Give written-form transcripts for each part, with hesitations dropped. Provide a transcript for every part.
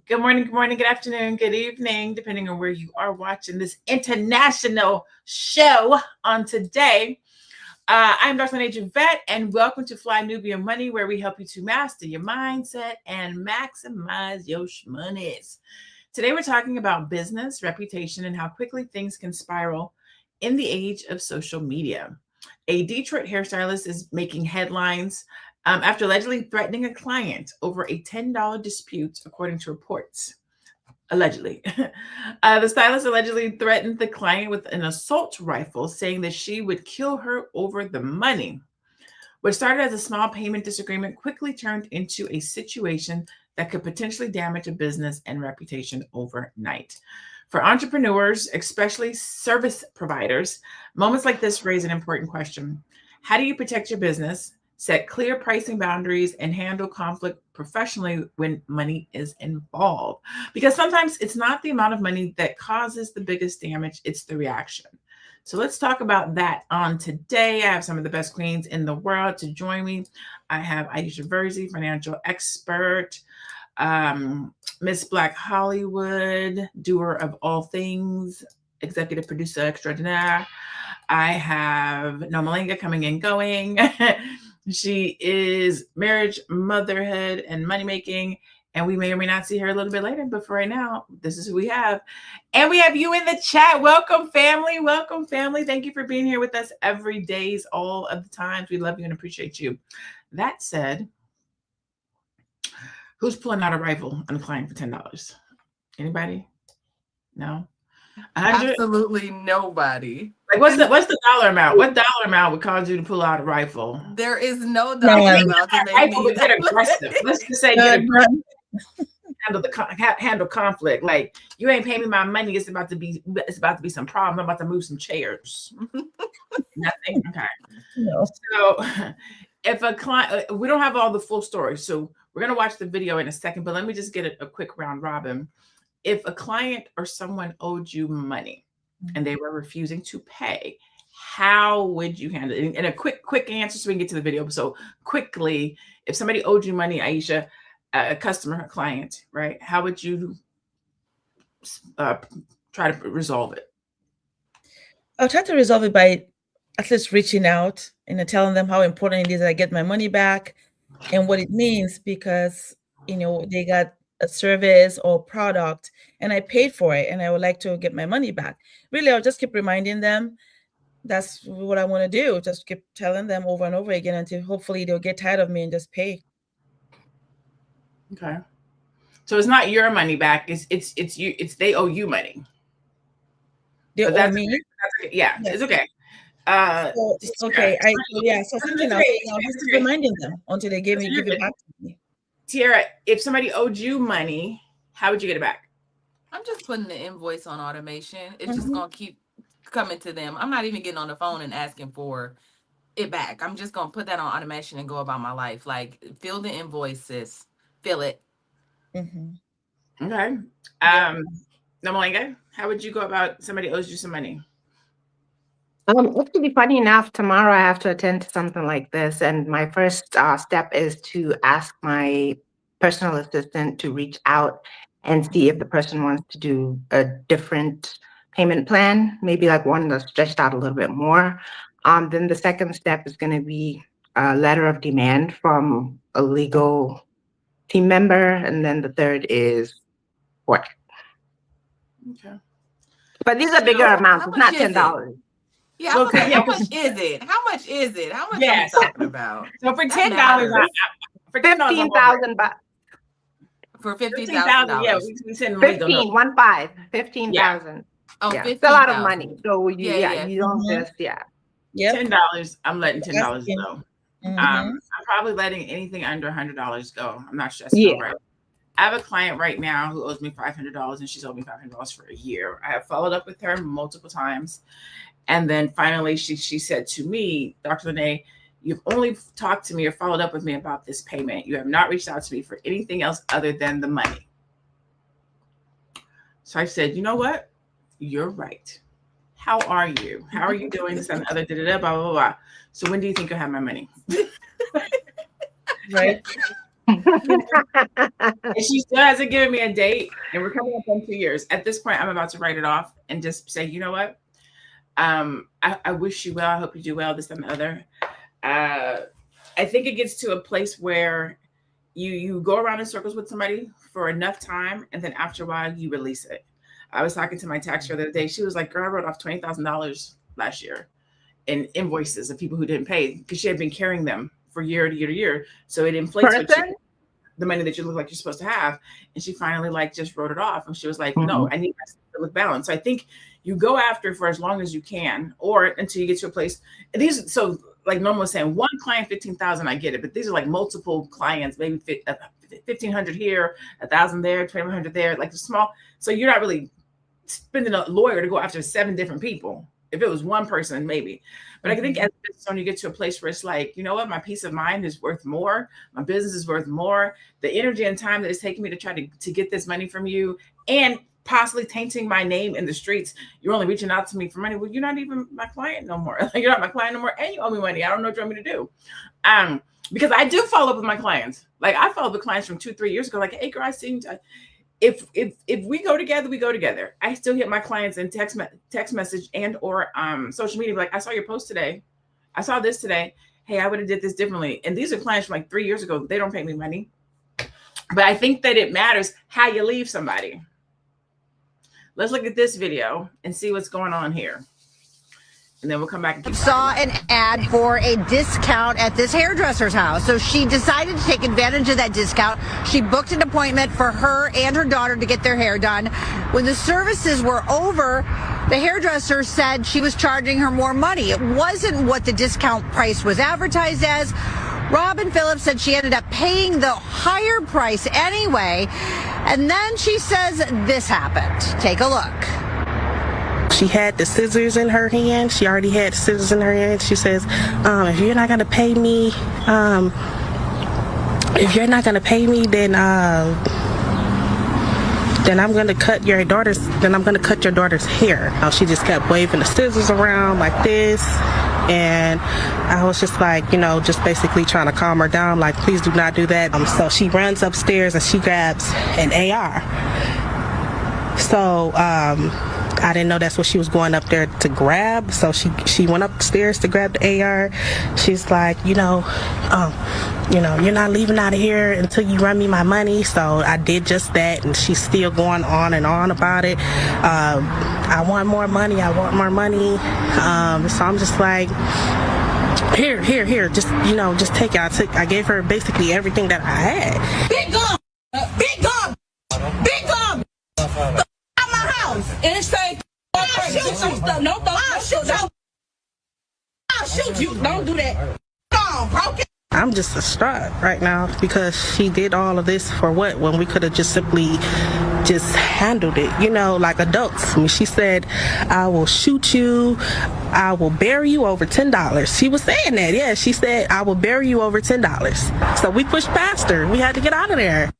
good morning, good afternoon, good evening, depending on where you are watching this international show on today. I'm Dr. LaNée Vet, and welcome to Fly Nubian Money, where we help you to master your mindset and maximize your shmonies. Today, we're talking about business, reputation, and how quickly things can spiral in the age of social media. A Detroit hairstylist is making headlines after allegedly threatening a client over a $10 dispute, according to reports. Allegedly. The stylist allegedly threatened the client with an assault rifle, saying that she would kill her over the money. What started as a small payment disagreement quickly turned into a situation that could potentially damage a business and reputation overnight. For entrepreneurs, especially service providers, moments like this raise an important question. How do you protect your business, set clear pricing boundaries, and handle conflict professionally when money is involved? Because sometimes it's not the amount of money that causes the biggest damage, it's the reaction. So let's talk about that on today. I have some of the best queens in the world to join me. I have Aisha, financial expert, Miss Black Hollywood, doer of all things, executive producer extraordinaire. I have Nomalanga coming and going. She is marriage, motherhood, and money making. And we may or may not see her a little bit later, but for right now, this is who we have. And we have you in the chat. Welcome, family. Welcome, family. Thank you for being here with us every day, all of the times. We love you and appreciate you. That said, who's pulling out a rifle on a client for $10? Anybody? No? 100? Absolutely nobody. Like what's the dollar amount? What dollar amount would cause you to pull out a rifle? There is no dollar amount to make me get aggressive. Let's just say get aggressive. Handle conflict. Like, you ain't paying me my money. It's about to be some problem. I'm about to move some chairs. Nothing. Okay. No. So if a client, we don't have all the full story, so we're gonna watch the video in a second. But let me just get a quick round robin. If a client or someone owed you money and they were refusing to pay, how would you handle it? And a quick answer so we can get to the video. So quickly, if somebody owed you money, Aisha, a customer, a client, right? How would you try to resolve it? I'll try to resolve it by at least reaching out and telling them how important it is that I get my money back and what it means, because, they got a service or product and I paid for it and I would like to get my money back. Really, I'll just keep reminding them. That's what I want to do. Just keep telling them over and over again until hopefully they'll get tired of me and just pay. Okay. So it's not your money back. It's you. It's they owe you money. They owe me. Okay. Yeah, yes. It's okay. Okay. So something else. I'll just keep reminding them until they give it back to me. Tiara, if somebody owed you money, how would you get it back? I'm just putting the invoice on automation. It's just gonna keep coming to them. I'm not even getting on the phone and asking for it back. I'm just gonna put that on automation and go about my life. Like, fill the invoices, fill it. Okay. Nomalanga, how would you go about somebody owes you some money? Actually, funny enough, tomorrow I have to attend to something like this, and my first step is to ask my personal assistant to reach out and see if the person wants to do a different payment plan, maybe like one that's stretched out a little bit more. Then the second step is going to be a letter of demand from a legal team member, and then the third is court. Okay. But these are bigger amounts. It's not $10. Yeah, how much is it? How much is it? How much are you talking about? So for $10, for $15,000. For $15,000, yeah, we send 15,000. Oh, yeah, it's a lot of money. So you don't just $10. I'm letting $10 go. I'm probably letting anything under $100 go. I'm not stressing over it. I have a client right now who owes me $500, and she's owed me $500 for a year. I have followed up with her multiple times. And then finally, she said to me, Dr. LaNée, you've only talked to me or followed up with me about this payment. You have not reached out to me for anything else other than the money. So I said, you know what? You're right. How are you? How are you doing? This and other, blah, blah, blah, blah. So when do you think you'll have my money? Right. And she still hasn't given me a date, and we're coming up on 2 years. At this point, I'm about to write it off and just say, you know what? I wish you well. I hope you do well. This and the other. I think it gets to a place where you go around in circles with somebody for enough time, and then after a while, you release it. I was talking to my taxer the other day. She was like, "Girl, I wrote off $20,000 last year in invoices of people who didn't pay because she had been carrying them for year to year to year. So it inflates the money that you look like you're supposed to have." And she finally like just wrote it off. And she was like, "No, I need myself to look balanced." So I think you go after for as long as you can, or until you get to a place. And these, so like Norma was saying, one client, 15,000, I get it. But these are like multiple clients, maybe 1,500 here, 1,000 there, 2,100 there, like the small. So you're not really spending a lawyer to go after 7 different people. If it was one person, maybe. But I think as a business owner, you get to a place where it's like, you know what, my peace of mind is worth more. My business is worth more. The energy and time that it's taking me to try to get this money from you and possibly tainting my name in the streets. You're only reaching out to me for money. Well, you're not even my client no more. You're not my client no more, and you owe me money. I don't know what you want me to do. Because I do follow up with my clients. Like I followed with clients from 2-3 years ago. Like, hey, girl, I seen. If we go together, we go together. I still hit my clients in text message and or social media. Like, I saw your post today. I saw this today. Hey, I would have did this differently. And these are clients from like 3 years ago. They don't pay me money. But I think that it matters how you leave somebody. Let's look at this video and see what's going on here. And then we'll come back and keep saw an ad for a discount at this hairdresser's house. So she decided to take advantage of that discount. She booked an appointment for her and her daughter to get their hair done. When the services were over, the hairdresser said she was charging her more money. It wasn't what the discount price was advertised as. Robin Phillips said she ended up paying the higher price anyway. And then she says this happened. Take a look. She had the scissors in her hand. She already had the scissors in her hand. She says, if you're not gonna pay me, then I'm gonna cut your daughter's hair. She just kept waving the scissors around like this. And I was just like, just basically trying to calm her down, like, please do not do that. So she runs upstairs and she grabs an AR. So I didn't know that's what she was going up there to grab. So she went upstairs to grab the AR. She's like, you're not leaving out of here until you run me my money. So I did just that, and she's still going on and on about it. I want more money. So I'm just like, here, just take it. I gave her basically everything that I had. Big gum, out my house, and it say, I'll shoot you. No, I'll shoot you. Don't do that. Come on, bro. I'm just distraught right now because she did all of this for what, when we could have just simply just handled it, like adults. I mean, she said, I will shoot you, I will bury you over $10. She was saying that, yeah, she said, I will bury you over $10. So we pushed past her. We had to get out of there.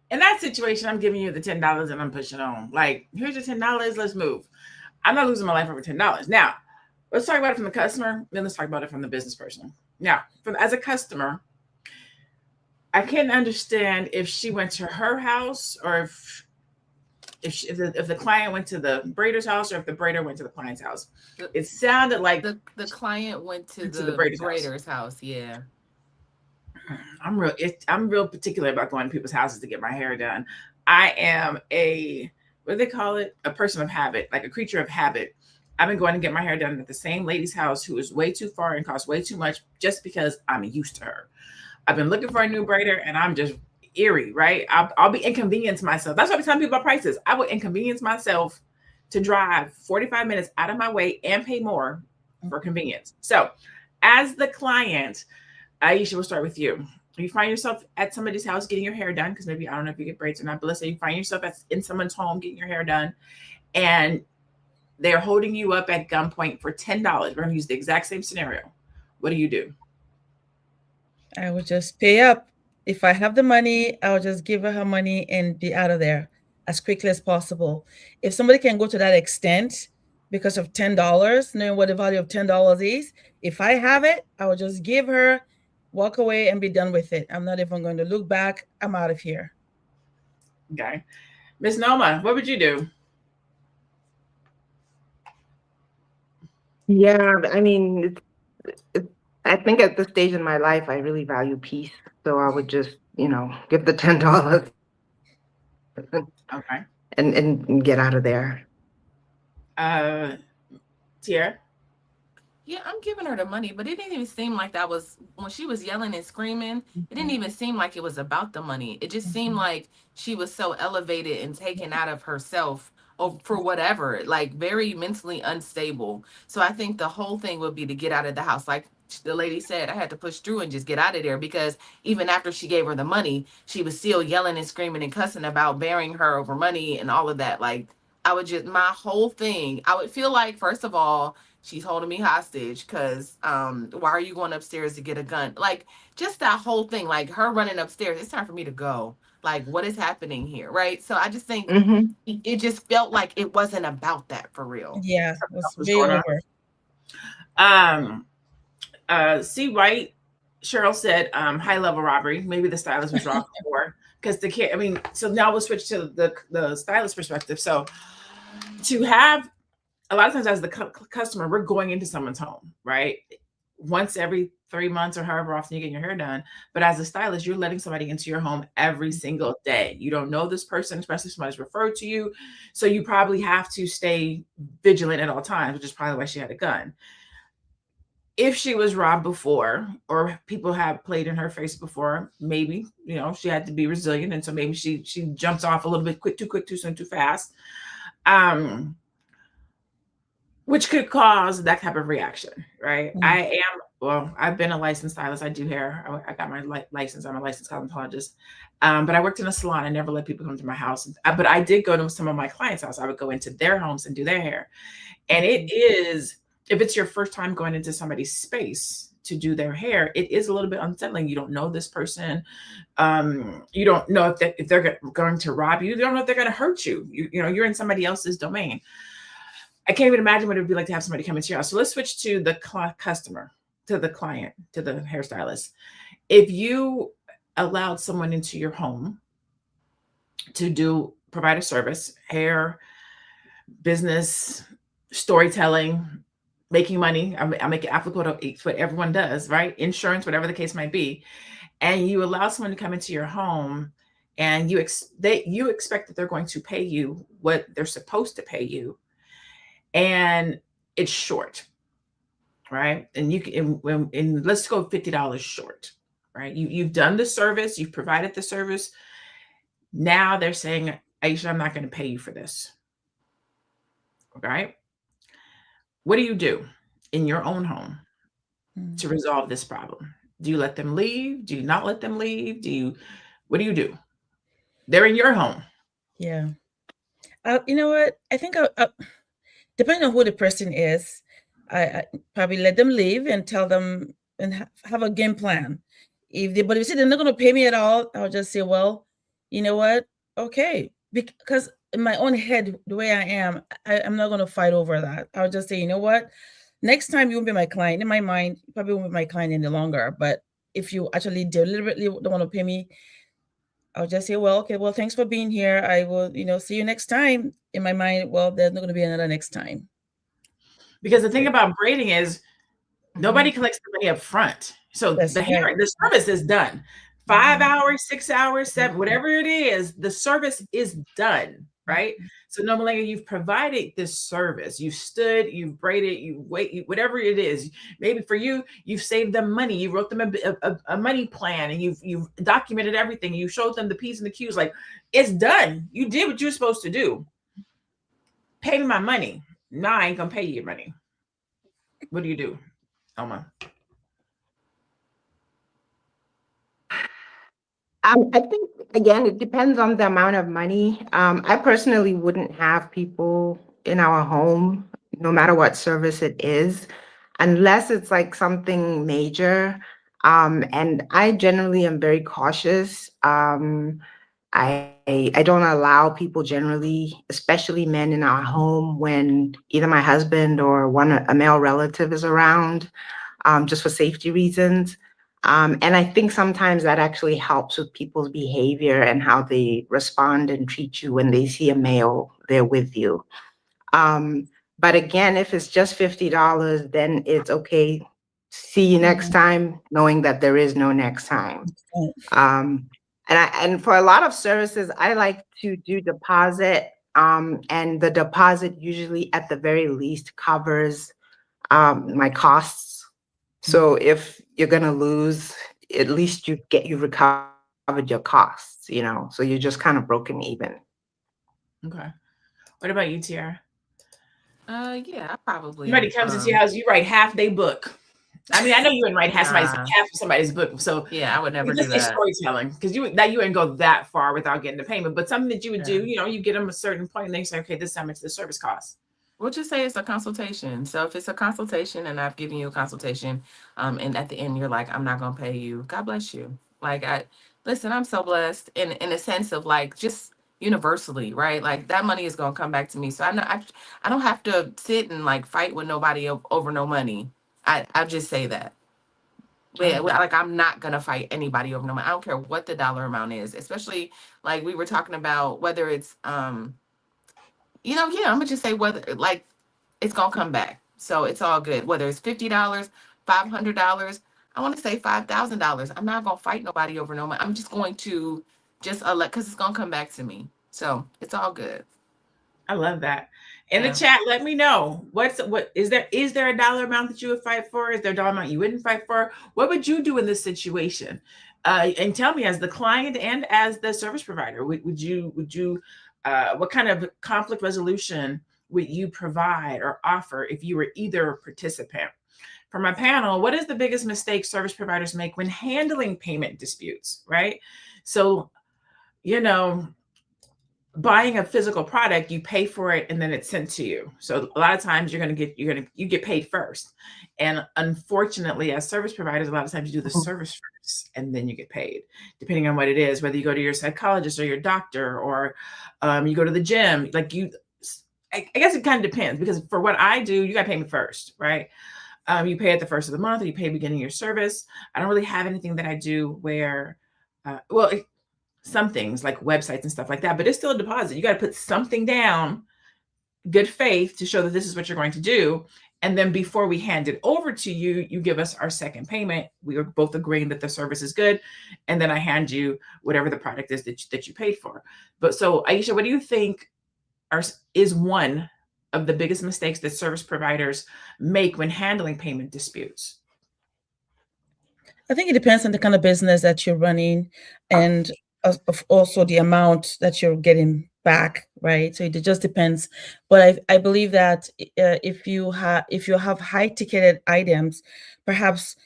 In that situation, I'm giving you the $10 and I'm pushing on. Like, here's your $10, let's move. I'm not losing my life over $10. Now, let's talk about it from the customer, then let's talk about it from the business person. Now, as a customer, I can't understand if she went to her house or if the client went to the braider's house or if the braider went to the client's house. It sounded like the client went to the braider's house. Yeah. I'm real particular about going to people's houses to get my hair done. I am what do they call it? A person of habit, like a creature of habit. I've been going to get my hair done at the same lady's house who is way too far and costs way too much just because I'm used to her. I've been looking for a new braider and I'm just eerie, right? I'll be inconvenienced myself. That's why I'm telling people about prices. I will inconvenience myself to drive 45 minutes out of my way and pay more for convenience. So as the client, Aisha, we'll start with you. You find yourself at somebody's house getting your hair done, because maybe I don't know if you get braids or not, but let's say you find yourself in someone's home getting your hair done, and they're holding you up at gunpoint for $10. We're going to use the exact same scenario. What do? I would just pay up. If I have the money, I'll just give her money and be out of there as quickly as possible. If somebody can go to that extent, because of $10, knowing what the value of $10 is. If I have it, I will just give her, walk away, and be done with it. I'm not even going to look back. I'm out of here. Okay. Miss Noma, what would you do? Yeah, I mean, I think at this stage in my life, I really value peace. So I would just, give the $10 Okay. and get out of there. Tiara? Yeah, I'm giving her the money, but it didn't even seem like that was when she was yelling and screaming. It didn't even seem like it was about the money. It just seemed like she was so elevated and taken out of herself or for whatever, like very mentally unstable. So I think the whole thing would be to get out of the house. Like the lady said, I had to push through and just get out of there because even after she gave her the money, she was still yelling and screaming and cussing about burying her over money and all of that. Like I would just, my whole thing, I would feel like, first of all, she's holding me hostage because why are you going upstairs to get a gun? Like just that whole thing, like her running upstairs, it's time for me to go. Like what is happening here, right? So I just think it just felt like it wasn't about that for real. Yeah, it was was way going over. C. White, Cheryl said high level robbery. Maybe the stylist was robbed before because the kid. I mean, so now we'll switch to the stylist perspective. So to have a lot of times as the customer, we're going into someone's home, right? Once every 3 months or however often you get your hair done. But as a stylist, you're letting somebody into your home every single day. You don't know this person, especially if somebody's referred to you. So you probably have to stay vigilant at all times, which is probably why she had a gun. If she was robbed before, or people have played in her face before, maybe, she had to be resilient. And so maybe she jumps off a little bit too quick, too soon, too fast. Which could cause that type of reaction, right? I've been a licensed stylist. I do hair. I got my license. I'm a licensed cosmetologist. But I worked in a salon. I never let people come to my house. But I did go to some of my clients' house. I would go into their homes and do their hair. And it is, if it's your first time going into somebody's space to do their hair, it is a little bit unsettling. You don't know this person. You don't know if they're going to rob you. You don't know if they're going to hurt you. You're in somebody else's domain. I can't even imagine what it would be like to have somebody come into your house. So let's switch to the customer, to the client, to the hairstylist. If you allowed someone into your home to provide a service, hair, business, storytelling, making money, I make it applicable to what everyone does, right? Insurance, whatever the case might be. And you allow someone to come into your home and you expect that they're going to pay you what they're supposed to pay you. And it's short, right? And you can, and let's go $50 short, right? You've done the service, you've provided the service. Now they're saying, Aisha, I'm not going to pay you for this. Okay. What do you do in your own home to resolve this problem? Do you let them leave? Do you not let them leave? What do you do? They're in your home. Yeah. You know what? I think depending on who the person is, I probably let them leave and tell them and have a game plan. But if they say they're not going to pay me at all, I'll just say, well, you know what? Okay. Because in my own head, the way I am, I'm not going to fight over that. I'll just say, you know what? Next time you won't be my client. In my mind, you probably won't be my client any longer. But if you actually deliberately don't want to pay me, I'll just say, well, okay, well, thanks for being here. I will, see you next time. In my mind, well, there's not going to be another next time. Because the thing about braiding is nobody collects the money up front. So the service is done. 5 hours, 6 hours, 7, whatever it is, the service is done, right? So Nomalanga, you've provided this service. You've stood, you've braided, whatever it is. Maybe for you, you've saved them money. You wrote them a money plan, and you've documented everything. You showed them the P's and the Q's. Like, it's done. You did what you're supposed to do. Pay me my money. No, I ain't gonna pay you your money. What do you do, Elma? I think, again, it depends on the amount of money. I personally wouldn't have people in our home, no matter what service it is, unless it's like something major. And I generally am very cautious. I I don't allow people generally, especially men in our home, when either my husband or a male relative is around, just for safety reasons. And I think sometimes that actually helps with people's behavior and how they respond and treat you when they see a male there with you. But again, if it's just $50, then it's okay. See you next time, knowing that there is no next time. And for a lot of services, I like to do deposit, and the deposit usually at the very least covers my costs. So if you're gonna lose, at least you recovered your costs, you know. So you're just kind of broken even. Okay. What about you, Tiara? Yeah, I probably. Somebody comes into your house, you write half their book. I mean, I know you wouldn't write half of somebody's book. So yeah, I would never do that. Storytelling, because you wouldn't go that far without getting the payment. But something that you would do, you know, you get them a certain point, and they say, okay, this is how much the service costs. We'll just say it's a consultation. So if it's a consultation and I've given you a consultation, and at the end you're like, I'm not gonna pay you. God bless you. Like, listen, I'm so blessed in a sense of like just universally, right? Like that money is gonna come back to me. So I don't have to sit and like fight with nobody over no money. I just say that. Yeah, like I'm not gonna fight anybody over no money. I don't care what the dollar amount is, especially like we were talking about whether it's you know, yeah, I'm gonna just say whether like it's gonna come back. So it's all good. Whether it's $50, $500, I want to say $5,000. I'm not gonna fight nobody over no money. I'm just going to just because it's gonna come back to me. So it's all good. I love that. In the chat, let me know what is there a dollar amount that you would fight for? Is there a dollar amount you wouldn't fight for? What would you do in this situation? And tell me, as the client and as the service provider, would you what kind of conflict resolution would you provide or offer if you were either participant? For my panel, what is the biggest mistake service providers make when handling payment disputes, right? So, you know, buying a physical product, you pay for it and then it's sent to you. So a lot of times you get paid first. And unfortunately, as service providers, a lot of times you do the service first and then you get paid, depending on what it is, whether you go to your psychologist or your doctor, or you go to the gym. Like I guess it kind of depends, because for what I do, you got to pay me first, right? You pay at the first of the month, or you pay beginning of your service. I don't really have anything that I do where, some things like websites and stuff like that, but it's still a deposit. You got to put something down, good faith, to show that this is what you're going to do. And then before we hand it over to you, you give us our second payment. We are both agreeing that the service is good. And then I hand you whatever the product is that you paid for. But so Aisha, what do you think is one of the biggest mistakes that service providers make when handling payment disputes? I think it depends on the kind of business that you're running, and also the amount that you're getting back, right? So it just depends. But I believe that if you have high ticketed items, perhaps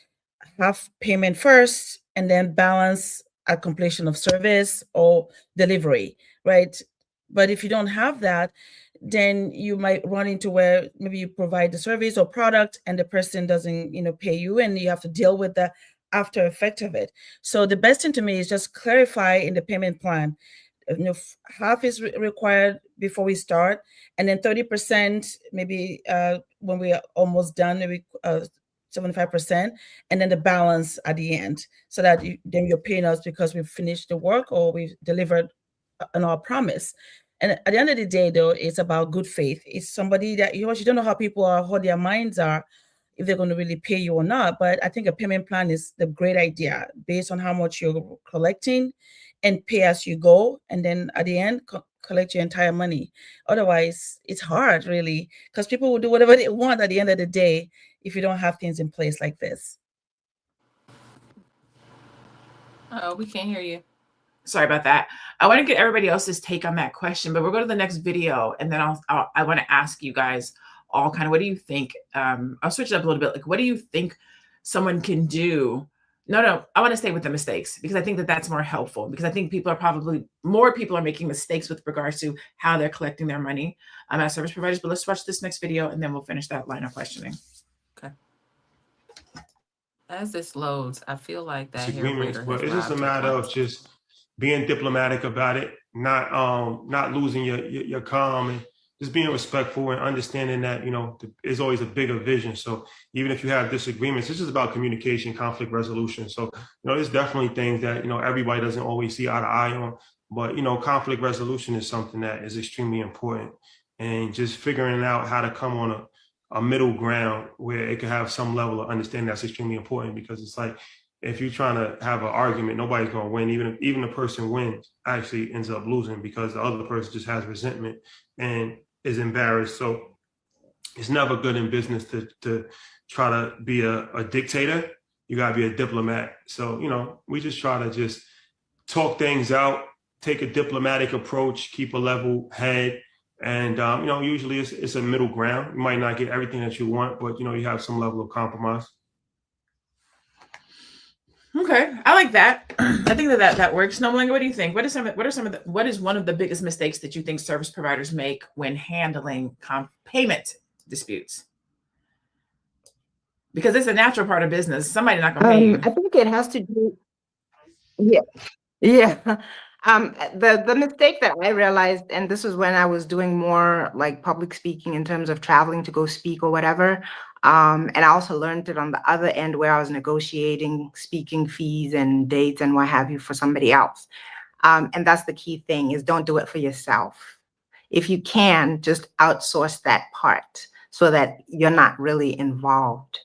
have payment first and then balance at completion of service or delivery, right? But if you don't have that, then you might run into where maybe you provide the service or product and the person doesn't, pay you, and you have to deal with the after effect of it. So the best thing to me is just clarify in the payment plan. Half is required before we start, and then 30% maybe when we are almost done, maybe 75%, and then the balance at the end, so that then you're paying us because we've finished the work or we've delivered on our promise. And at the end of the day, though, it's about good faith. It's somebody that you don't know how people are, how their minds are, if they're going to really pay you or not. But I think a payment plan is the great idea based on how much you're collecting, and pay as you go. And then at the end, collect your entire money. Otherwise, it's hard, really, because people will do whatever they want at the end of the day if you don't have things in place like this. We can't hear you. Sorry about that. I want to get everybody else's take on that question, but we'll go to the next video, and then I want to ask you guys all kind of, what do you think? I'll switch it up a little bit. Like, what do you think someone can do? No, I want to stay with the mistakes, because I think that that's more helpful, because I think more people are making mistakes with regards to how they're collecting their money as service providers. But let's watch this next video, and then we'll finish that line of questioning. Okay. As this loads, I feel like that agreements, but it's just a matter of just being diplomatic about it, not losing your calm, and just being respectful and understanding that, there's always a bigger vision. So even if you have disagreements, this is about communication, conflict resolution. So, there's definitely things that, everybody doesn't always see eye to eye on, but, conflict resolution is something that is extremely important, and just figuring out how to come on a middle ground where it can have some level of understanding, that's extremely important, because it's like, if you're trying to have an argument, nobody's going to win. Even the person wins actually ends up losing, because the other person just has resentment and is embarrassed. So it's never good in business to try to be a dictator. You got to be a diplomat. So, we just try to just talk things out, take a diplomatic approach, keep a level head. And, usually it's a middle ground. You might not get everything that you want, but, you have some level of compromise. Okay, I like that. I think that works. Nomalanga, what do you think? What is one of the biggest mistakes that you think service providers make when handling payment disputes? Because it's a natural part of business. Somebody's not going to pay you. I think it has to do. Yeah. The mistake that I realized, and this was when I was doing more like public speaking in terms of traveling to go speak or whatever. And I also learned it on the other end where I was negotiating speaking fees and dates and what have you for somebody else. And that's the key thing, is don't do it for yourself. If you can, just outsource that part so that you're not really involved.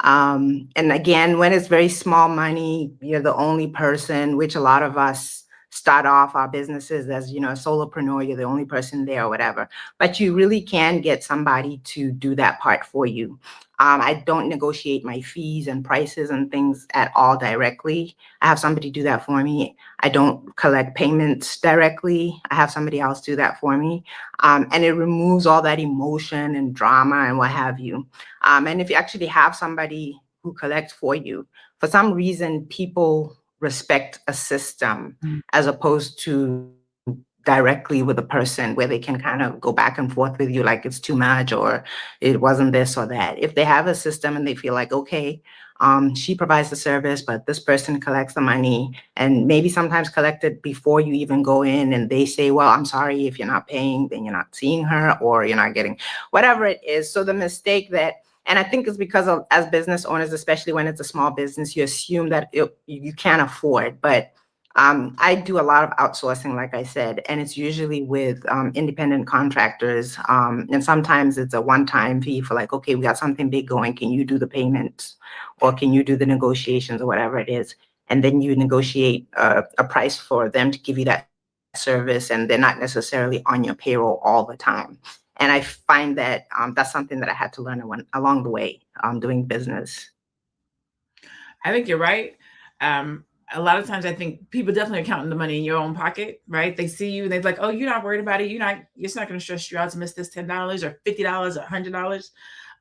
And again, when it's very small money, you're the only person, which a lot of us start off our businesses as, a solopreneur, you're the only person there or whatever, but you really can get somebody to do that part for you. I don't negotiate my fees and prices and things at all directly. I have somebody do that for me. I don't collect payments directly. I have somebody else do that for me. And it removes all that emotion and drama and what have you. And if you actually have somebody who collects for you, for some reason, people respect a system as opposed to directly with a person where they can kind of go back and forth with you like it's too much or it wasn't this or that. If they have a system and they feel like, okay, she provides the service, but this person collects the money, and maybe sometimes collect it before you even go in, and they say, well, I'm sorry, if you're not paying, then you're not seeing her or you're not getting whatever it is. So the mistake that, and I think it's because of, as business owners, especially when it's a small business, you assume that you can't afford. But I do a lot of outsourcing, like I said, and it's usually with independent contractors. And sometimes it's a one-time fee for like, okay, we got something big going. Can you do the payments or can you do the negotiations or whatever it is? And then you negotiate a price for them to give you that service, and they're not necessarily on your payroll all the time. And I find that that's something that I had to learn along the way doing business. I think you're right. A lot of times I think people definitely are counting the money in your own pocket, right? They see you and they're like, oh, you're not worried about it. It's not going to stress you out to miss this $10 or $50 or $100.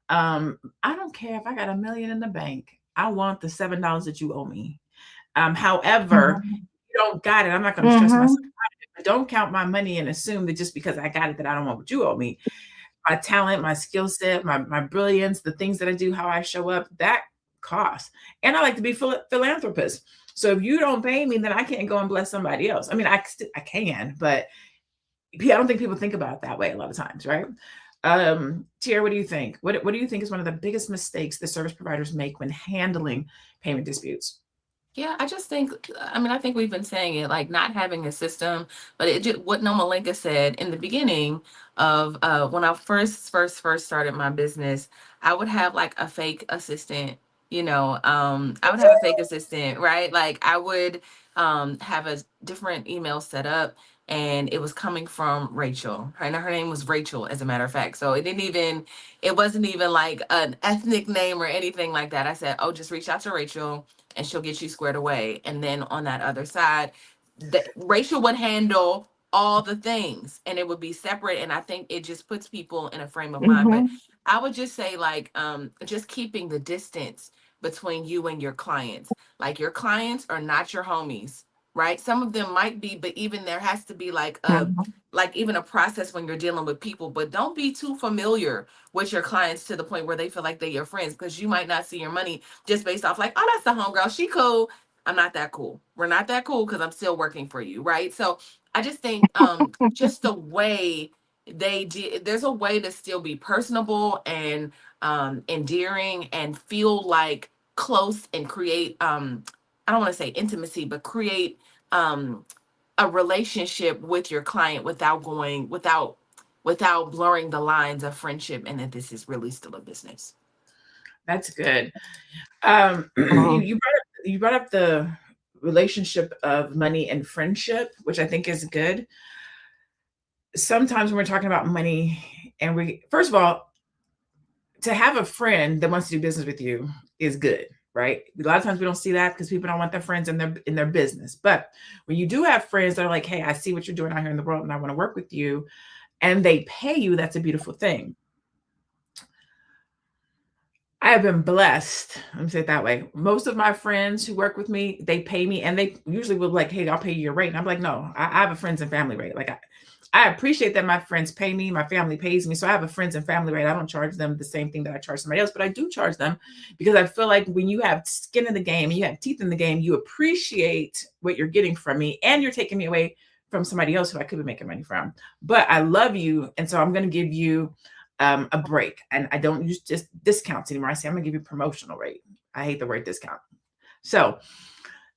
I don't care if I got $1 million in the bank. I want the $7 that you owe me. However, you don't got it. I'm not going to stress myself out. But don't count my money and assume that just because I got it, that I don't want what you owe me. My talent, my skill set, my brilliance, the things that I do, how I show up, that costs. And I like to be philanthropist. So if you don't pay me, then I can't go and bless somebody else. I mean, I can, but I don't think people think about it that way a lot of times, right? Tier, what do you think? What do you think is one of the biggest mistakes that service providers make when handling payment disputes? Yeah, I just think, I think we've been saying it, like not having a system, but what Nomalanga said in the beginning of when I first started my business, I would have like a fake assistant, I would have a fake assistant, right? Like I would have a different email set up, and it was coming from Rachel. Her name was Rachel, as a matter of fact. So it wasn't even like an ethnic name or anything like that. I said, oh, just reach out to Rachel and she'll get you squared away. And then on that other side, Rachel would handle all the things and it would be separate. And I think it just puts people in a frame of mind. But I would just say like, just keeping the distance between you and your clients. Like your clients are not your homies, right? Some of them might be, but even there has to be like even a process when you're dealing with people. But don't be too familiar with your clients to the point where they feel like they're your friends, because you might not see your money just based off like, oh, that's the homegirl, she cool. I'm not that cool. We're not that cool because I'm still working for you, right? So I just think just the way they did, there's a way to still be personable and endearing and feel like close and create I don't want to say intimacy, but create a relationship with your client without blurring the lines of friendship, and that this is really still a business. That's good. You brought up the relationship of money and friendship, which I think is good. Sometimes when we're talking about money, and first of all, to have a friend that wants to do business with you is good, right? A lot of times we don't see that because people don't want their friends in their business. But when you do have friends that are like, hey, I see what you're doing out here in the world and I want to work with you, and they pay you, that's a beautiful thing. I have been blessed. Let me say it that way. Most of my friends who work with me, they pay me, and they usually will like, hey, I'll pay you your rate. And I'm like, no, I have a friends and family rate. Like I appreciate that my friends pay me, my family pays me. So I have a friends and family rate. I don't charge them the same thing that I charge somebody else, but I do charge them because I feel like when you have skin in the game and you have teeth in the game, you appreciate what you're getting from me, and you're taking me away from somebody else who I could be making money from. But I love you. And so I'm going to give you a break, and I don't use just discounts anymore. I say, I'm gonna give you promotional rate. I hate the word discount. So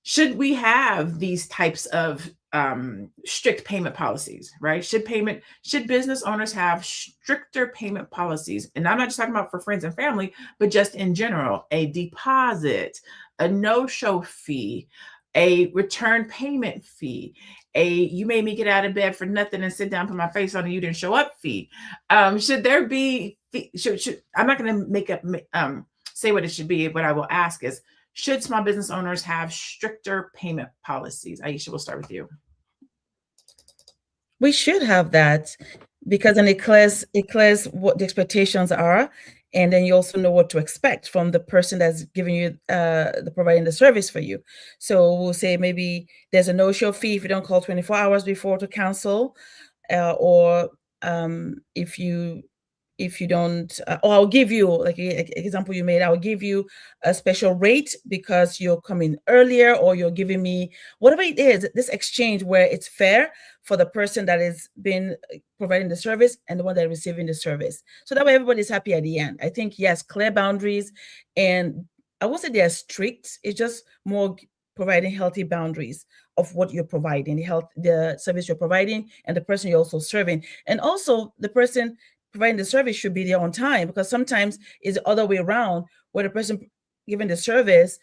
should we have these types of strict payment policies, right? Should business owners have stricter payment policies? And I'm not just talking about for friends and family, but just in general, a deposit, a no-show fee, a return payment fee, you made me get out of bed for nothing and sit down, put my face on and you didn't show up fee. Should there be, I'm not going to make up, say what it should be. What I will ask is, should small business owners have stricter payment policies? Aisha, we'll start with you. We should have that, because then it clears what the expectations are. And then you also know what to expect from the person that's giving you providing the service for you. So we'll say maybe there's a no-show fee if you don't call 24 hours before to cancel, or if you don't, or I'll give you, like example you made, I'll give you a special rate because you're coming earlier, or you're giving me whatever it is, this exchange where it's fair for the person that is been providing the service and the one that is receiving the service. So that way everybody's happy at the end. I think, yes, clear boundaries, and I won't say they're strict, it's just more providing healthy boundaries of what you're providing, the service you're providing, and the person you're also serving. And also the person providing the service should be there on time, because sometimes it's the other way around, where the person giving the service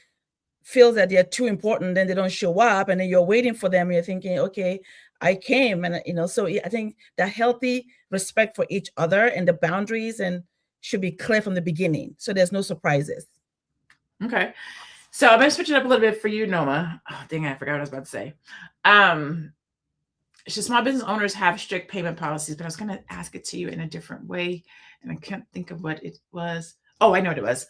feels that they're too important, then they don't show up, and then you're waiting for them, and you're thinking, okay, I came. And so I think that healthy respect for each other and the boundaries and should be clear from the beginning, so there's no surprises. Okay, so I'm gonna switch it up a little bit for you, Noma. Oh dang, I forgot what I was about to say. Should small business owners have strict payment policies? But I was going to ask it to you in a different way, and I can't think of what it was. Oh, I know what it was.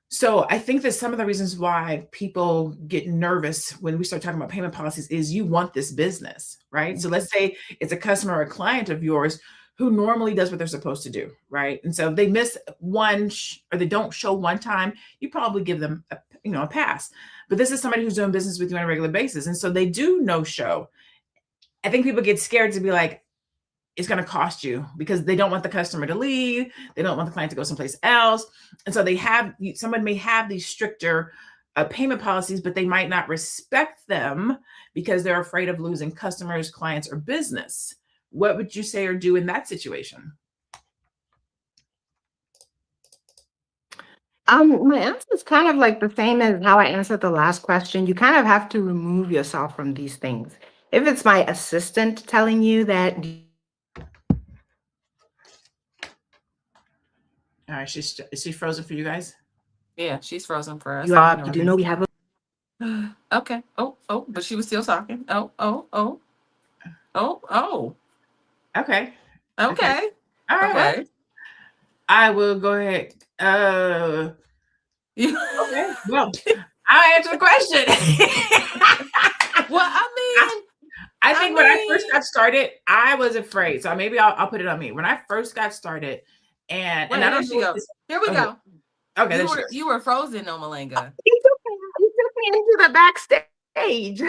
So I think that some of the reasons why people get nervous when we start talking about payment policies is you want this business, right? So let's say it's a customer or a client of yours who normally does what they're supposed to do, right? And so if they miss one or they don't show one time, you probably give them a pass. But this is somebody who's doing business with you on a regular basis, and so they do no show. I think people get scared to be like, it's going to cost you, because they don't want the customer to leave. They don't want the client to go someplace else. And so someone may have these stricter payment policies, but they might not respect them because they're afraid of losing customers, clients, or business. What would you say or do in that situation? My answer is kind of like the same as how I answered the last question. You kind of have to remove yourself from these things. If it's my assistant telling you that. All right, is she frozen for you guys? Yeah, she's frozen for us. You do know we have a. Okay. Oh, but she was still talking. Oh. Okay. Okay. All right. Okay. I will go ahead. Okay. Well, I'll answer the question. Well, I think when I first got started, I was afraid. So maybe I'll put it on me. When I first got started, and I don't know. Here we go. Okay, you were frozen, Nomalanga. You took me into the backstage.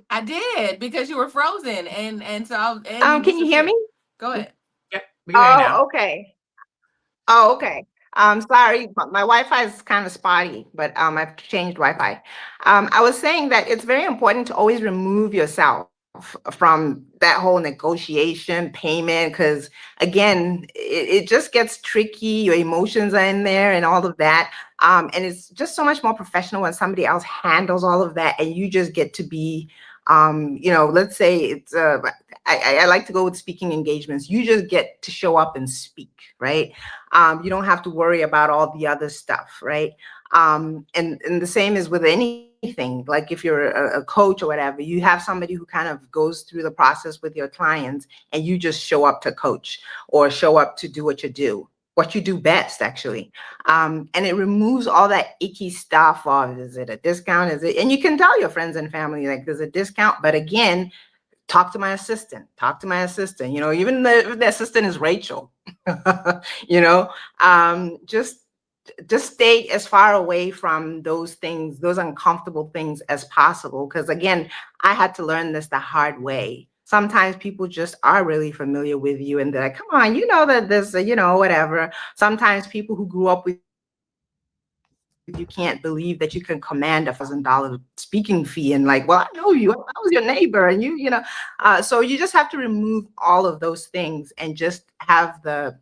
I did, because you were frozen, and so and Can you hear me? Go ahead. Yep. We can hear you now. Oh, okay. Oh, okay. Sorry, but my Wi-Fi is kind of spotty, but I've changed Wi-Fi. I was saying that it's very important to always remove yourself from that whole negotiation payment, because again, it just gets tricky. Your emotions are in there and all of that. And it's just so much more professional when somebody else handles all of that and you just get to be, let's say it's, I like to go with speaking engagements. You just get to show up and speak, right? You don't have to worry about all the other stuff, right? And the same is with anything. Like if you're a coach or whatever, you have somebody who kind of goes through the process with your clients, and you just show up to coach or show up to do what you do best, actually. And it removes all that icky stuff of, is it a discount? And you can tell your friends and family, like, there's a discount, but again, talk to my assistant, even the assistant is Rachel, just stay as far away from those things, those uncomfortable things as possible. Because again, I had to learn this the hard way. Sometimes people just are really familiar with you and they're like, come on, you know that this, whatever. Sometimes people who grew up with you can't believe that you can command $1,000 speaking fee and like, well, I know you, I was your neighbor, and so you just have to remove all of those things and just have the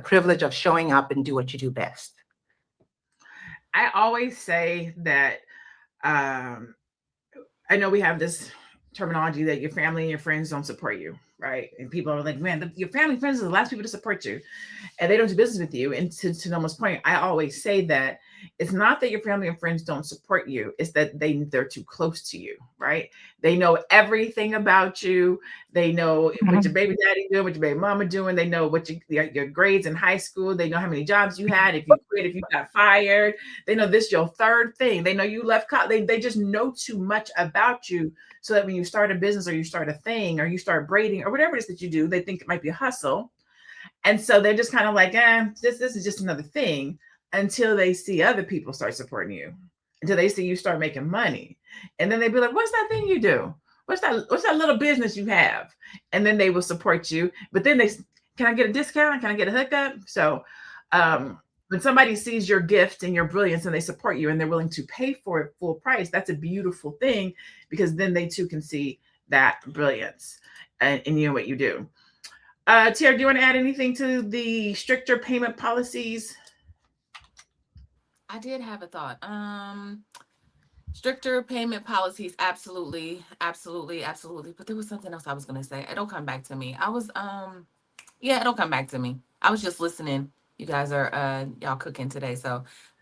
privilege of showing up and do what you do best. I always say that I know we have this terminology that your family and your friends don't support you, right? And people are like, man, your family and friends are the last people to support you, and they don't do business with you. And to Noma's point, I always say that it's not that your family and friends don't support you, it's that they're too close to you, right? They know everything about you. They know what your baby daddy doing, what your baby mama doing. They know what your grades in high school. They know how many jobs you had, if you quit, if you got fired. They know this your third thing. They know you left college. They just know too much about you, so that when you start a business or you start a thing or you start braiding or whatever it is that you do, they think it might be a hustle. And so they're just kind of like, this is just another thing, until they see other people start supporting you, until they see you start making money. And then they'd be like, what's that thing you do? What's that little business you have? And then they will support you. But then can I get a discount? Can I get a hookup? So when somebody sees your gift and your brilliance and they support you and they're willing to pay for it full price, that's a beautiful thing, because then they too can see that brilliance and you know what you do. Tiara, do you want to add anything to the stricter payment policies? I did have a thought. Stricter payment policies, absolutely. But there was something else I was gonna say. It'll come back to me. It'll come back to me. I was just listening. You guys are y'all cooking today,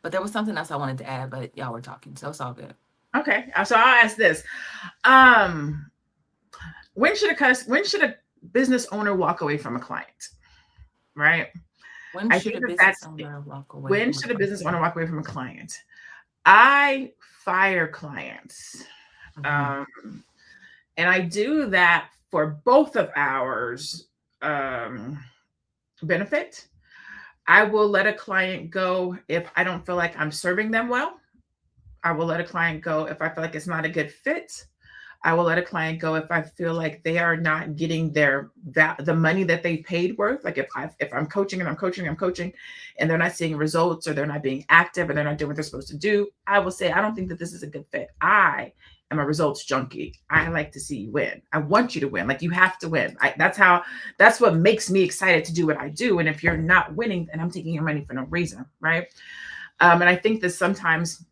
but there was something else I wanted to add, but y'all were talking, so it's all good. Okay, so I'll ask this: when should a business owner walk away from a client? Right? When should a business owner walk away from a client? I fire clients. And I do that for both of ours benefit. I will let a client go if I don't feel like I'm serving them well. I will let a client go if I feel like it's not a good fit. I will let a client go if I feel like they are not getting the money that they paid worth. Like if I'm coaching and they're not seeing results, or they're not being active, and they're not doing what they're supposed to do, I will say, I don't think that this is a good fit. I am a results junkie. I like to see you win. I want you to win. Like, you have to win. That's what makes me excited to do what I do. And if you're not winning, then I'm taking your money for no reason, right? And I think that sometimes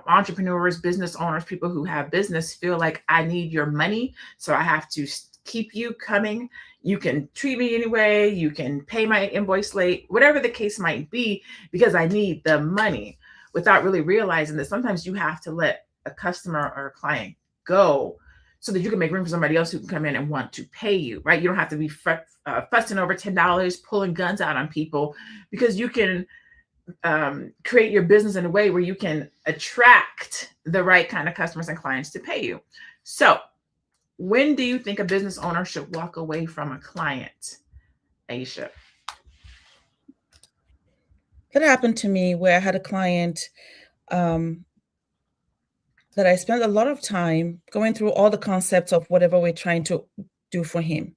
entrepreneurs, business owners, people who have business feel like, I need your money, so I have to keep you coming. You can treat me anyway. You can pay my invoice late, whatever the case might be, because I need the money, without really realizing that sometimes you have to let a customer or a client go so that you can make room for somebody else who can come in and want to pay you, right? You don't have to be fussing over $10, pulling guns out on people, because you can create your business in a way where you can attract the right kind of customers and clients to pay you. So when do you think a business owner should walk away from a client, Aisha? That happened to me where I had a client that I spent a lot of time going through all the concepts of whatever we're trying to do for him.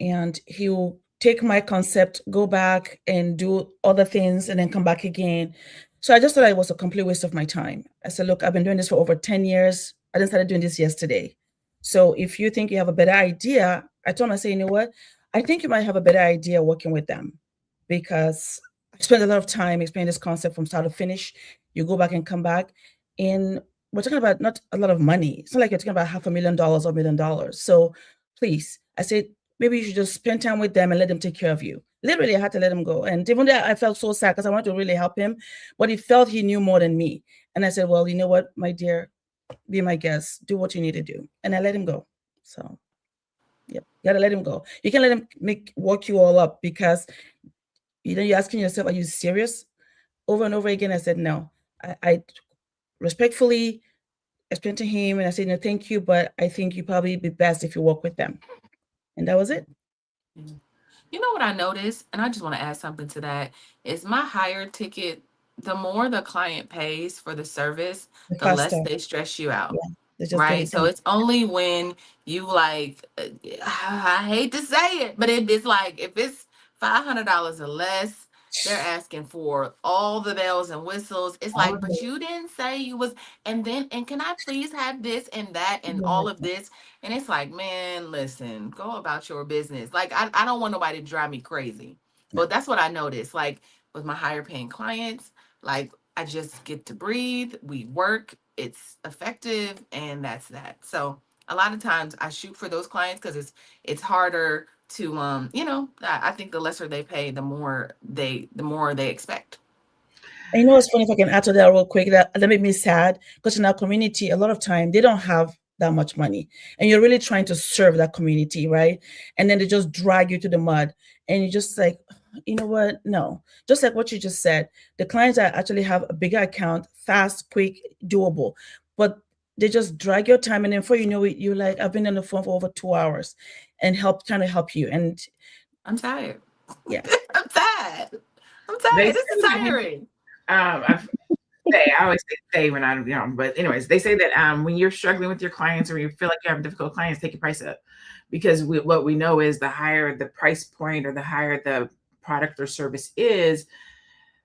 And he will take my concept, go back and do other things, and then come back again. So I just thought it was a complete waste of my time. I said, look, I've been doing this for over 10 years. I didn't start doing this yesterday. So if you think you have a better idea, I told him, I say, you know what? I think you might have a better idea working with them, because I spent a lot of time explaining this concept from start to finish. You go back and come back, and we're talking about not a lot of money. It's not like you're talking about $500,000 or $1 million. So please, I said, maybe you should just spend time with them and let them take care of you. Literally, I had to let him go. And even though I felt so sad because I wanted to really help him, but he felt he knew more than me. And I said, well, you know what, my dear, be my guest, do what you need to do. And I let him go. So yeah, you gotta let him go. You can let him work you all up, because you're asking yourself, are you serious? Over and over again, I said, no. I respectfully explained to him, and I said, no, thank you, but I think you probably be best if you work with them. And that was it. You know what I noticed, and I just want to add something to that, is my higher ticket, the more the client pays for the service, the less Faster. they stress you out. Yeah, they just Right. get it So done. it's only when you like, I hate to say it, but it's like if it's $500 or less, they're asking for all the bells and whistles. It's All like, of but it. you didn't say you was, and can I please have this and that and Yeah. all of this? And it's like, man, listen, go about your business. Like, I don't want nobody to drive me crazy. But that's what I noticed. Like with my higher paying clients, like I just get to breathe. We work. It's effective, and that's that. So a lot of times I shoot for those clients because it's harder to I think the lesser they pay, the more they expect. And you know what's funny, if I can add to that real quick, that made me sad, because in our community, a lot of time they don't have that much money, and you're really trying to serve that community, right? And then they just drag you to the mud, and you're just like, you know what? No, just like what you just said, the clients that actually have a bigger account, fast, quick, doable, but they just drag your time, and then before you know it, you're like, I've been on the phone for over 2 hours, and trying to help you, and I'm tired. yeah, I'm tired. They This is say that tiring. I always say when I'm, but anyways, they say that when you're struggling with your clients or you feel like you have difficult clients, take your price up, because what we know is the higher the price point or the higher the product or service is,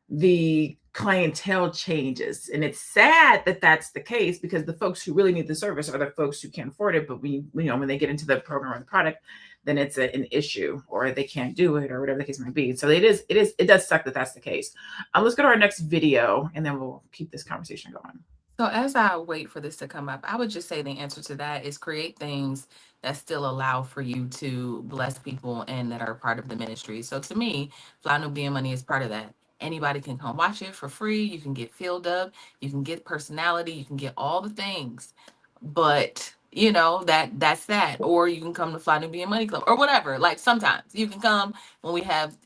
the clientele changes. And it's sad that that's the case, because the folks who really need the service are the folks who can't afford it. But when they get into the program or the product, then it's an issue, or they can't do it, or whatever the case might be. So it does suck that that's the case. Let's go to our next video, and then we'll keep this conversation going. So as I wait for this to come up, I would just say the answer to that is create things that still allow for you to bless people and that are part of the ministry. So to me, Fly Nubian Money is part of that. Anybody can come watch it for free. You can get filled up. You can get personality. You can get all the things. But that's that. Or you can come to Fly Nubian Money Club or whatever. Like sometimes you can come when we have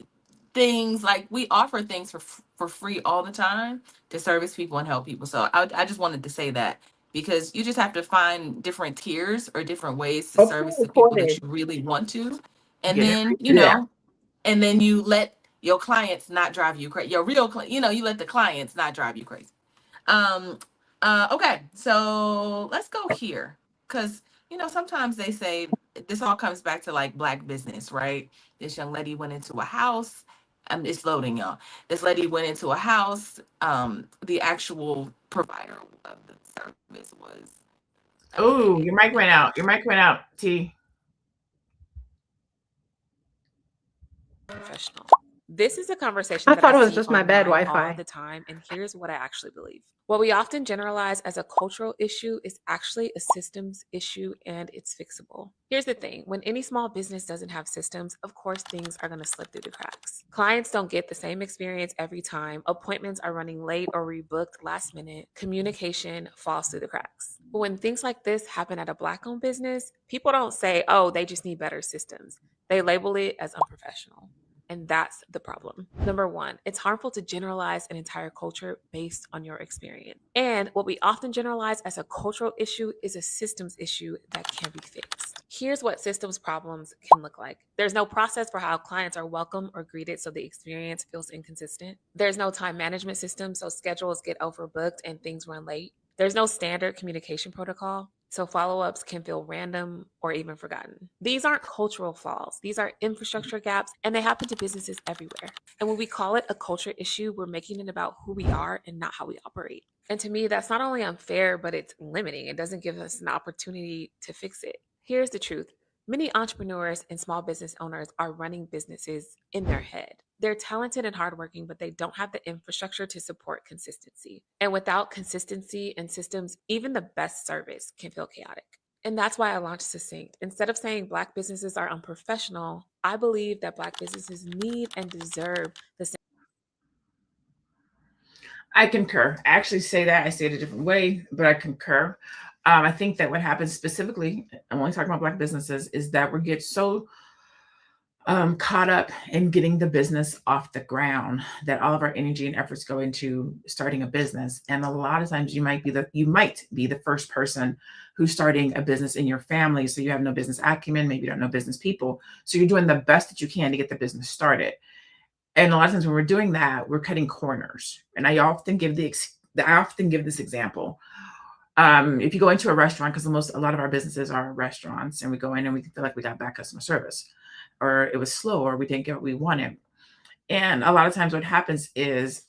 things, like we offer things for free all the time to service people and help people. So I just wanted to say that, because you just have to find different tiers or different ways to service the people that you really want to. And then, and then you let your clients not drive you crazy. Your real, you let the clients not drive you crazy. Okay, so let's go here, because sometimes they say this all comes back to like Black business, right? This young lady went into a house. It's loading, y'all. This lady went into a house. The actual provider of the service was. Oh, your mic went out. Your mic went out, T. Professional. This is a conversation I that thought it was see just my bad online Wi-Fi. all the time, and here's what I actually believe. What we often generalize as a cultural issue is actually a systems issue, and it's fixable. Here's the thing. When any small business doesn't have systems, of course, things are going to slip through the cracks. Clients don't get the same experience every time. Appointments are running late or rebooked last minute. Communication falls through the cracks. But when things like this happen at a Black-owned business, people don't say, oh, they just need better systems. They label it as unprofessional. And that's the problem. Number one, it's harmful to generalize an entire culture based on your experience. And what we often generalize as a cultural issue is a systems issue that can be fixed. Here's what systems problems can look like. There's no process for how clients are welcomed or greeted, so the experience feels inconsistent. There's no time management system, so schedules get overbooked and things run late. There's no standard communication protocol, so follow-ups can feel random or even forgotten. These aren't cultural flaws. These are infrastructure gaps, and they happen to businesses everywhere. And when we call it a culture issue, we're making it about who we are and not how we operate. And to me, that's not only unfair, but it's limiting. It doesn't give us an opportunity to fix it. Here's the truth. Many entrepreneurs and small business owners are running businesses in their head. They're talented and hardworking, but they don't have the infrastructure to support consistency. And without consistency and systems, even the best service can feel chaotic. And that's why I launched Succinct. Instead of saying Black businesses are unprofessional, I believe that Black businesses need and deserve the same. I concur. I actually say that. I say it a different way, but I concur. I think that what happens specifically, I'm only talking about Black businesses, is that we get so caught up in getting the business off the ground that all of our energy and efforts go into starting a business. And a lot of times you might be the first person who's starting a business in your family. So you have no business acumen, maybe you don't know business people. So you're doing the best that you can to get the business started. And a lot of times when we're doing that, we're cutting corners. And I often give this example. If you go into a restaurant, because a lot of our businesses are restaurants, and we go in and we feel like we got bad customer service, or it was slow, or we didn't get what we wanted. And a lot of times what happens is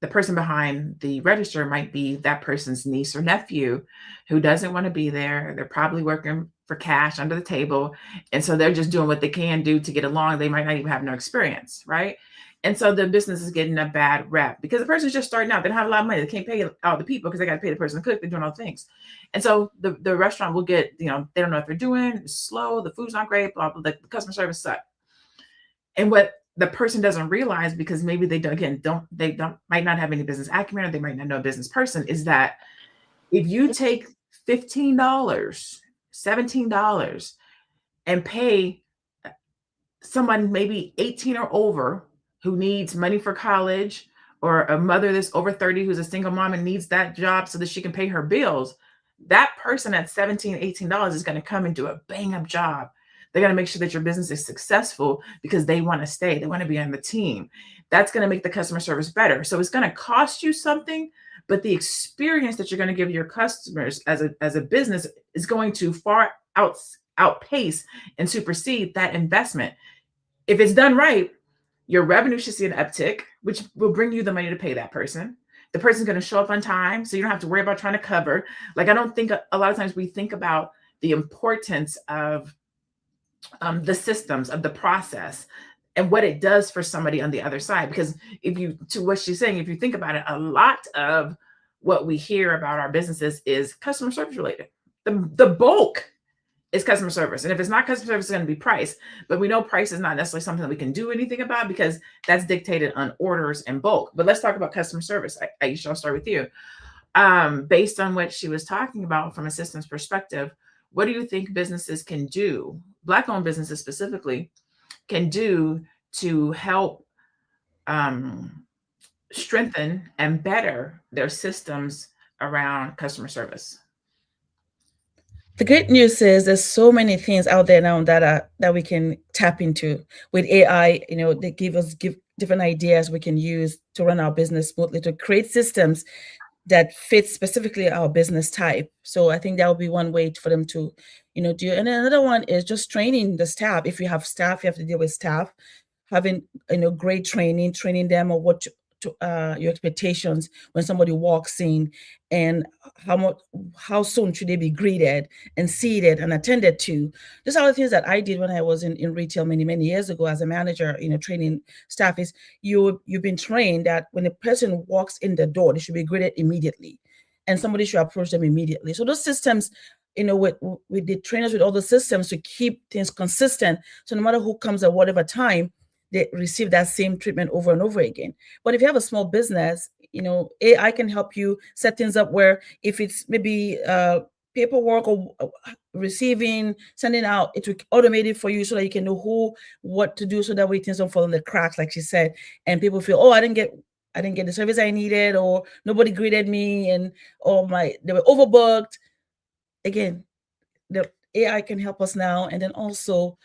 the person behind the register might be that person's niece or nephew who doesn't want to be there. They're probably working for cash under the table. And so they're just doing what they can do to get along. They might not even have no experience, right? And so the business is getting a bad rep because the person's just starting out. They don't have a lot of money. They can't pay all the people because they got to pay the person to cook. They're doing all things. And so the restaurant will get, they don't know what they're doing. It's slow. The food's not great. Blah, blah, the customer service sucks. And what the person doesn't realize, because maybe they might not have any business acumen, or they might not know a business person, is that if you take $15, $17 and pay someone maybe 18 or over who needs money for college, or a mother that's over 30 who's a single mom and needs that job so that she can pay her bills, that person at $17, $18 is going to come and do a bang up job. They're going to make sure that your business is successful because they want to stay. They want to be on the team. That's going to make the customer service better. So it's going to cost you something, but the experience that you're going to give your customers as a business is going to far outpace and supersede that investment. If it's done right, your revenue should see an uptick, which will bring you the money to pay that person. The person's going to show up on time, so you don't have to worry about trying to cover. Like, I don't think a lot of times we think about the importance of the systems, of the process, and what it does for somebody on the other side. Because to what she's saying, if you think about it, a lot of what we hear about our businesses is customer service related. The bulk is customer service. And if it's not customer service, it's going to be price. But we know price is not necessarily something that we can do anything about because that's dictated on orders and bulk. But let's talk about customer service. Aisha, I'll start with you. Based on what she was talking about from a systems perspective, what do you think businesses can do, Black-owned businesses specifically, can do to help strengthen and better their systems around customer service? The great news is there's so many things out there now that we can tap into with AI. They give different ideas we can use to run our business smoothly, to create systems that fit specifically our business type. So I think that would be one way for them to, do. And then another one is just training the staff. If you have staff, you have to deal with staff, having, great training them on what your expectations when somebody walks in, and how soon should they be greeted and seated and attended to. These are the things that I did when I was in retail many years ago as a manager. Training staff is you've been trained that when a person walks in the door, they should be greeted immediately, and somebody should approach them immediately. So those systems, with the trainers, with all the systems to keep things consistent, so no matter who comes at whatever time, they receive that same treatment over and over again. But if you have a small business, AI can help you set things up where if it's maybe paperwork or receiving, sending out, it will automate it for you so that you can know what to do, so that way things don't fall in the cracks, like she said, and people feel, oh, I didn't get the service I needed, or nobody greeted me, and they were overbooked. Again, the AI can help us now, and then also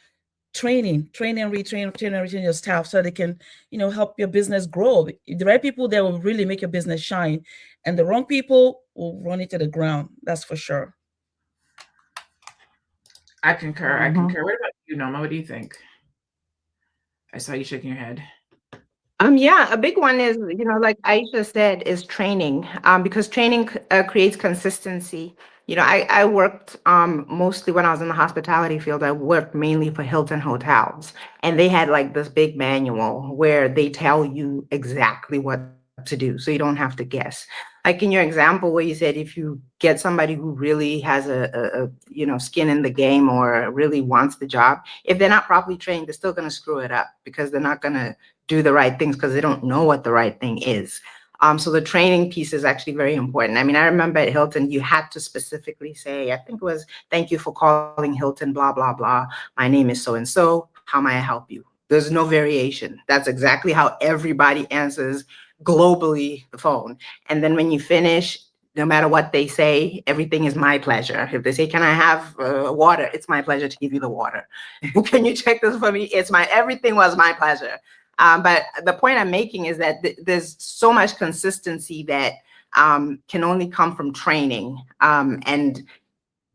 training, retrain your staff so they can, help your business grow. The right people there will really make your business shine, and the wrong people will run it to the ground. That's for sure. I concur. I Mhm. concur. What about you, Noma? What do you think? I saw you shaking your head. Yeah, a big one is, like Aisha said, is training, because training creates consistency. I worked mostly when I was in the hospitality field, I worked mainly for Hilton hotels, and they had like this big manual where they tell you exactly what to do, so you don't have to guess. Like in your example where you said if you get somebody who really has a skin in the game or really wants the job, if they're not properly trained, they're still going to screw it up because they're not going to do the right things because they don't know what the right thing is. So the training piece is actually very important. I mean, I remember at Hilton, you had to specifically say, I think it was, thank you for calling Hilton, blah, blah, blah. My name is so-and-so. How may I help you? There's no variation. That's exactly how everybody answers globally the phone. And then when you finish, no matter what they say, everything is my pleasure. If they say, can I have water? It's my pleasure to give you the water. Can you check this for me? Everything was my pleasure. But the point I'm making is that there's so much consistency that can only come from training. And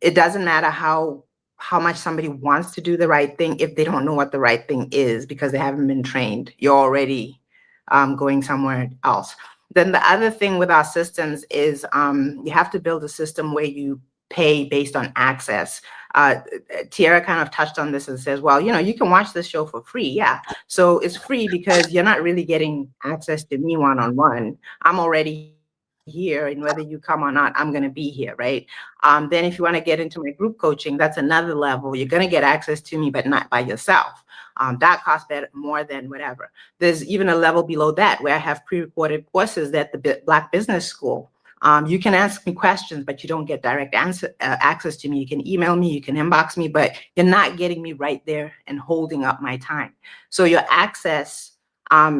it doesn't matter how much somebody wants to do the right thing if they don't know what the right thing is because they haven't been trained. You're already going somewhere else. Then the other thing with our systems is you have to build a system where you pay based on access. Tiara kind of touched on this and says, well, you can watch this show for free. Yeah. So it's free because you're not really getting access to me one-on-one. I'm already here, and whether you come or not, I'm going to be here, right? Then if you want to get into my group coaching, that's another level. You're going to get access to me, but not by yourself. That costs more than whatever. There's even a level below that where I have pre-recorded courses at the Black Business School. You can ask me questions, but you don't get direct access to me. You can email me, you can inbox me, but you're not getting me right there and holding up my time. So your access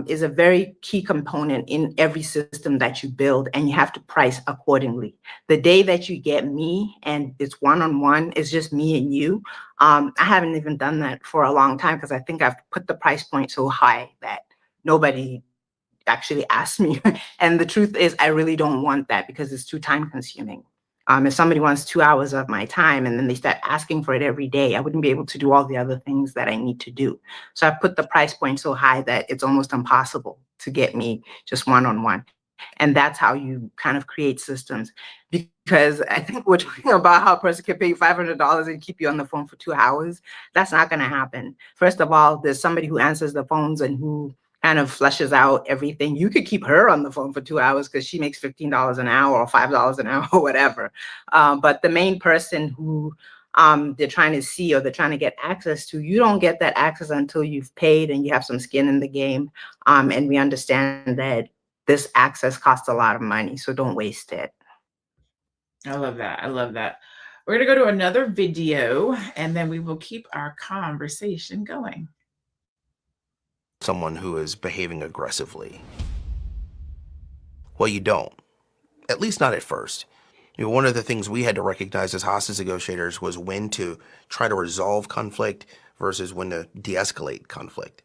is a very key component in every system that you build, and you have to price accordingly. The day that you get me and it's one-on-one, it's just me and you. I haven't even done that for a long time because I think I've put the price point so high that nobody actually asked me. And the truth is, I really don't want that because it's too time consuming. If somebody wants 2 hours of my time and then they start asking for it every day, I wouldn't be able to do all the other things that I need to do. So I put the price point so high that it's almost impossible to get me just one-on-one. And that's how you kind of create systems. Because I think we're talking about how a person can pay you $500 and keep you on the phone for 2 hours. That's not going to happen. First of all, there's somebody who answers the phones and who kind of fleshes out everything. You could keep her on the phone for 2 hours because she makes $15 an hour or $5 an hour or whatever. But the main person who they're trying to see or they're trying to get access to, you don't get that access until you've paid and you have some skin in the game. And we understand that this access costs a lot of money, so don't waste it. I love that. I love that. We're going to go to another video and then we will keep our conversation going. Someone who is behaving aggressively. Well, you don't. At least not at first. One of the things we had to recognize as hostage negotiators was when to try to resolve conflict versus when to de-escalate conflict.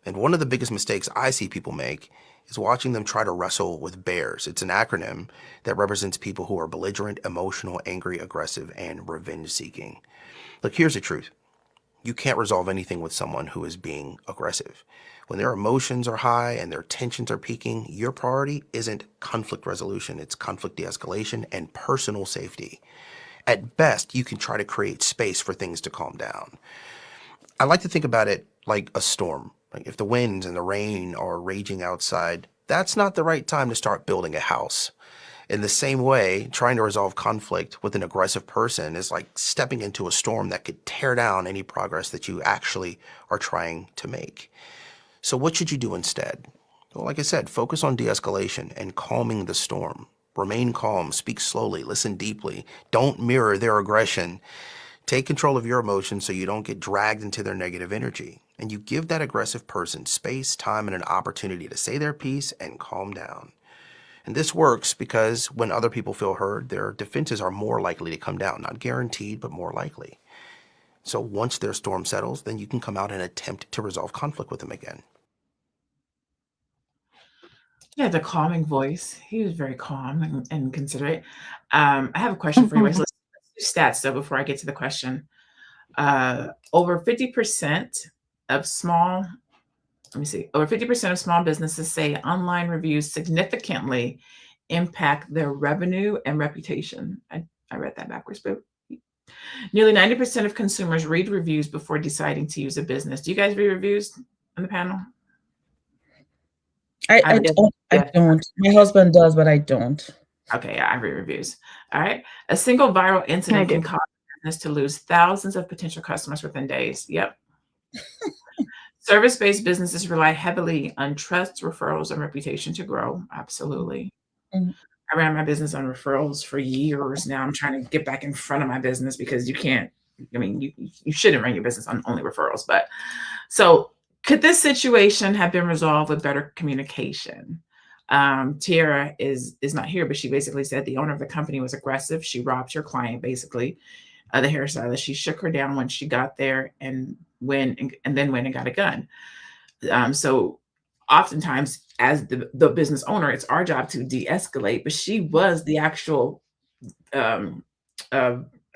And one of the biggest mistakes I see people make is watching them try to wrestle with bears. It's an acronym that represents people who are belligerent, emotional, angry, aggressive, and revenge-seeking. Look, here's the truth. You can't resolve anything with someone who is being aggressive. When their emotions are high and their tensions are peaking, your priority isn't conflict resolution, it's conflict de-escalation and personal safety. At best, you can try to create space for things to calm down. I like to think about it like a storm. Like if the winds and the rain are raging outside, that's not the right time to start building a house. In the same way, trying to resolve conflict with an aggressive person is like stepping into a storm that could tear down any progress that you actually are trying to make. So what should you do instead? Well, like I said, focus on de-escalation and calming the storm. Remain calm, speak slowly, listen deeply. Don't mirror their aggression. Take control of your emotions so you don't get dragged into their negative energy. And you give that aggressive person space, time, and an opportunity to say their piece and calm down. And this works because when other people feel heard, their defenses are more likely to come down. Not guaranteed, but more likely. So once their storm settles, then you can come out and attempt to resolve conflict with them again. Yeah, the calming voice. He was very calm and considerate. I have a question for you. Let's do stats though before I get to the question. Over 50% of small, let me see, over 50% of small businesses say online reviews significantly impact their revenue and reputation. I read that backwards, but nearly 90% of consumers read reviews before deciding to use a business. Do you guys read reviews on the panel? I don't. My husband does, but I don't. Okay, yeah, I read reviews. All right. A single viral incident can cause a business to lose thousands of potential customers within days. Yep. Service-based businesses rely heavily on trust, referrals, and reputation to grow. Absolutely. Mhm. I ran my business on referrals for years. Now I'm trying to get back in front of my business because you can't, I mean, you shouldn't run your business on only referrals. But so could this situation have been resolved with better communication? Tiara is not here, but she basically said the owner of the company was aggressive. She robbed her client, basically, the hairstylist. She shook her down when she got there and then went and got a gun. So oftentimes as the business owner, it's our job to de-escalate, but she was the actual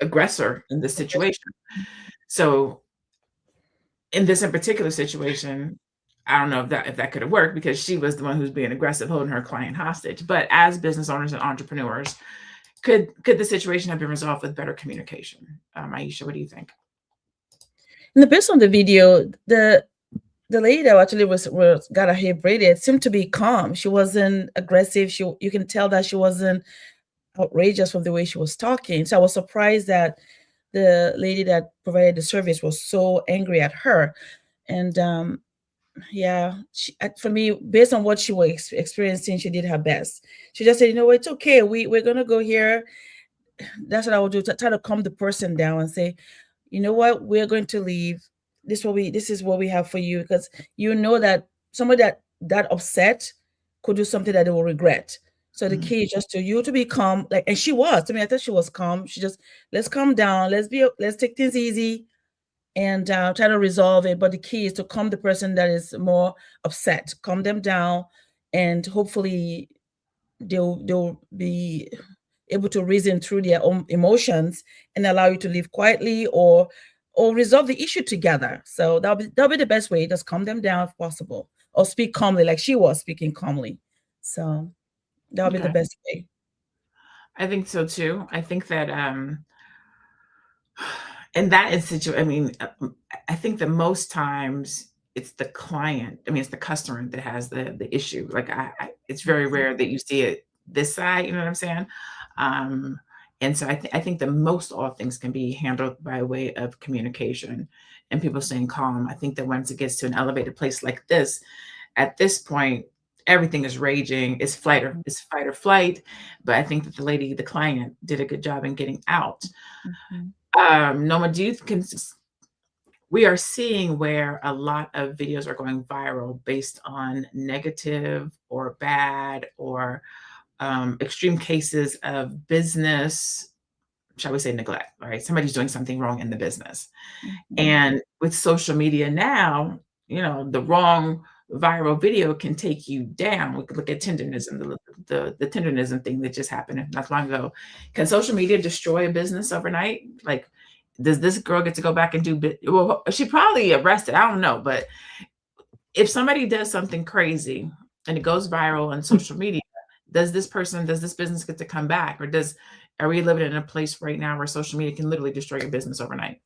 aggressor in this situation. So in this in particular situation, I don't know if that could have worked because she was the one who's being aggressive, holding her client hostage. But as business owners and entrepreneurs, could the situation have been resolved with better communication? Aisha, what do you think? Based on the video, the lady that actually was got her hair braided seemed to be calm. She wasn't aggressive. You can tell that she wasn't outrageous from the way she was talking. So I was surprised that the lady that provided the service was so angry at her. And yeah, for me, based on what she was experiencing, she did her best. She just said, you know, it's okay. We're gonna go here. That's what I would do, to try to calm the person down and say, you know what, we're going to leave. This is what we have for you, because you know that somebody that upset could do something that they will regret. So the key is just to be calm. Like, and she was. I mean, I thought she was calm. She just, let's calm down. Let's take things easy and try to resolve it. But the key is to calm the person that is more upset. Calm them down, and hopefully they'll be able to reason through their own emotions and allow you to live quietly or resolve the issue together. So that'll be the best way. Just calm them down if possible, or speak calmly like she was speaking calmly. So that'll be the best way. I think so too. I think that in that situation, I mean, I think that most times it's the client. I mean, it's the customer that has the issue. Like it's very rare that you see it this side. You know what I'm saying? And so I think that most all things can be handled by way of communication and people staying calm. I think that once it gets to an elevated place like this, at this point, everything is raging. It's fight or flight. But I think that the client did a good job in getting out. Noma, do you think we are seeing where a lot of videos are going viral based on negative or bad or extreme cases of business, shall we say, neglect, right? Somebody's doing something wrong in the business. And with social media now, you know, the wrong viral video can take you down. We could look at tenderism, the tenderism thing that just happened not long ago. Can social media destroy a business overnight? Like, does this girl get to go back and do, well, she probably arrested, I don't know, but if somebody does something crazy and it goes viral on social media, does this business get to come back? Or are we living in a place right now where social media can literally destroy your business overnight?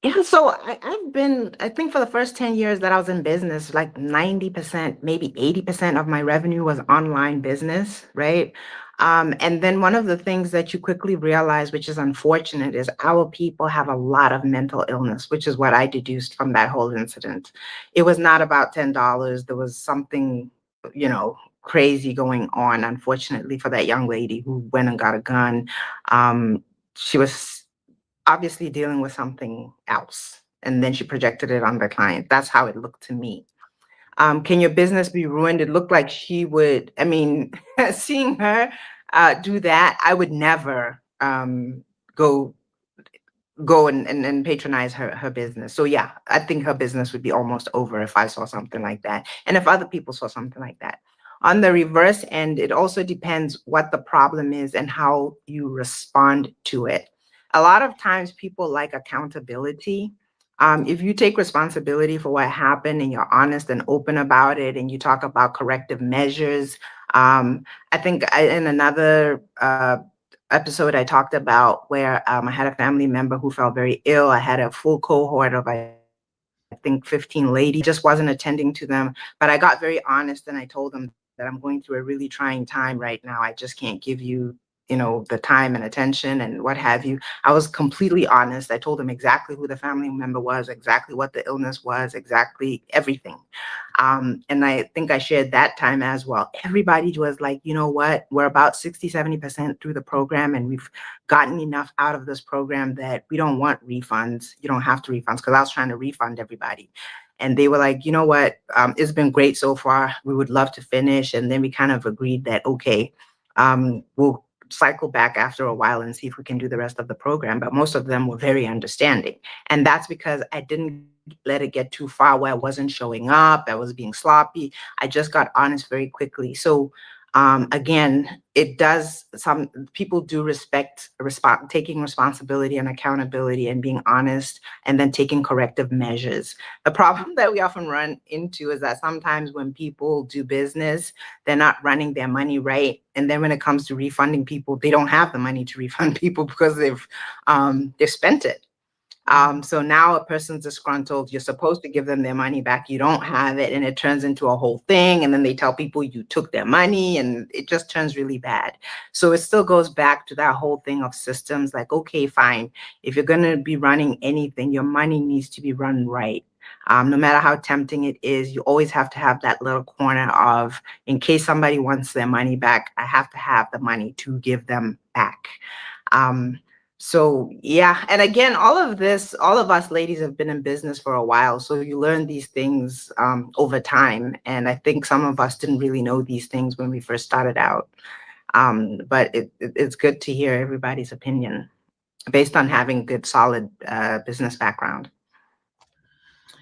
Yeah, so I think for the first 10 years that I was in business, like 90%, maybe 80% of my revenue was online business, right? And then one of the things that you quickly realize, which is unfortunate, is our people have a lot of mental illness, which is what I deduced from that whole incident. It was not about $10. There was something, you know, crazy going on, unfortunately, for that young lady who went and got a gun. She was obviously dealing with something else, and then she projected it on the client. That's how it looked to me. Can your business be ruined? It looked like she would, I mean, seeing her do that, I would never go and patronize her business. So yeah, I think her business would be almost over if I saw something like that, and if other people saw something like that. On the reverse end, it also depends what the problem is and how you respond to it. A lot of times people like accountability. If you take responsibility for what happened and you're honest and open about it and you talk about corrective measures, I think in another episode I talked about where I had a family member who felt very ill. I had a full cohort of, I think, 15 ladies, just wasn't attending to them. But I got very honest and I told them that I'm going through a really trying time right now. I just can't give you, the time and attention and what have you. I was completely honest. I told them exactly who the family member was, exactly what the illness was, exactly everything. And I think I shared that time as well. Everybody was like, you know what? We're about 60, 70% through the program, and we've gotten enough out of this program that we don't want refunds. You don't have to refunds, because I was trying to refund everybody. And they were like, you know what? It's been great so far. We would love to finish. And then we kind of agreed that, okay, we'll cycle back after a while and see if we can do the rest of the program. But most of them were very understanding. And that's because I didn't let it get too far where I wasn't showing up, I was being sloppy. I just got honest very quickly. So again, it does, some people do respect taking responsibility and accountability and being honest, and then taking corrective measures. The problem that we often run into is that sometimes when people do business, they're not running their money right. And then when it comes to refunding people, they don't have the money to refund people because they've spent it. So now a person's disgruntled, you're supposed to give them their money back, you don't have it, and it turns into a whole thing, and then they tell people you took their money, and it just turns really bad. So it still goes back to that whole thing of systems, like, okay, fine, if you're going to be running anything, your money needs to be run right. No matter how tempting it is, you always have to have that little corner of, in case somebody wants their money back, I have to have the money to give them back. So yeah, and again, all of us ladies have been in business for a while, so you learn these things over time. And I think some of us didn't really know these things when we first started out. But it's good to hear everybody's opinion based on having good, solid business background.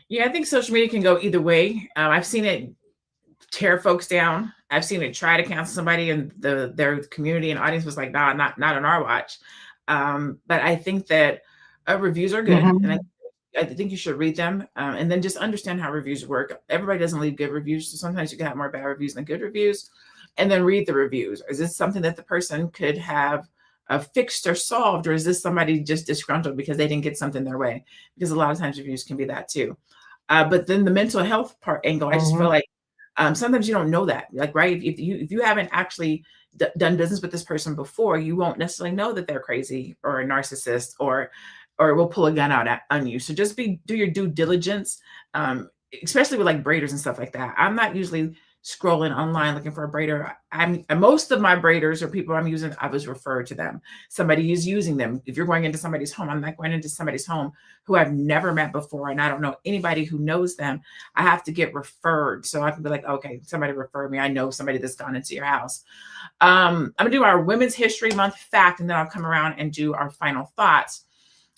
Yeah, I think social media can go either way. I've seen it tear folks down. I've seen it try to cancel somebody, and their community and audience was like, nah, not on our watch. But I think that reviews are good, and I think you should read them, and then just understand how reviews work. Everybody doesn't leave good reviews, so sometimes you can have more bad reviews than good reviews. And then read the reviews. Is this something that the person could have fixed or solved, or is this somebody just disgruntled because they didn't get something their way? Because a lot of times reviews can be that too. But then the mental health part angle, I just feel like sometimes you don't know that. Like, right, if you haven't actually done business with this person before, you won't necessarily know that they're crazy or a narcissist or will pull a gun out on you. So just do your due diligence, especially with like braiders and stuff like that. I'm not usually scrolling online looking for a braider. Most of my braiders or people I'm using, I was referred to them. Somebody is using them. If you're going into somebody's home, I'm not going into somebody's home who I've never met before, and I don't know anybody who knows them. I have to get referred. So I can be like, okay, somebody referred me. I know somebody that's gone into your house. I'm gonna do our Women's History Month fact, and then I'll come around and do our final thoughts.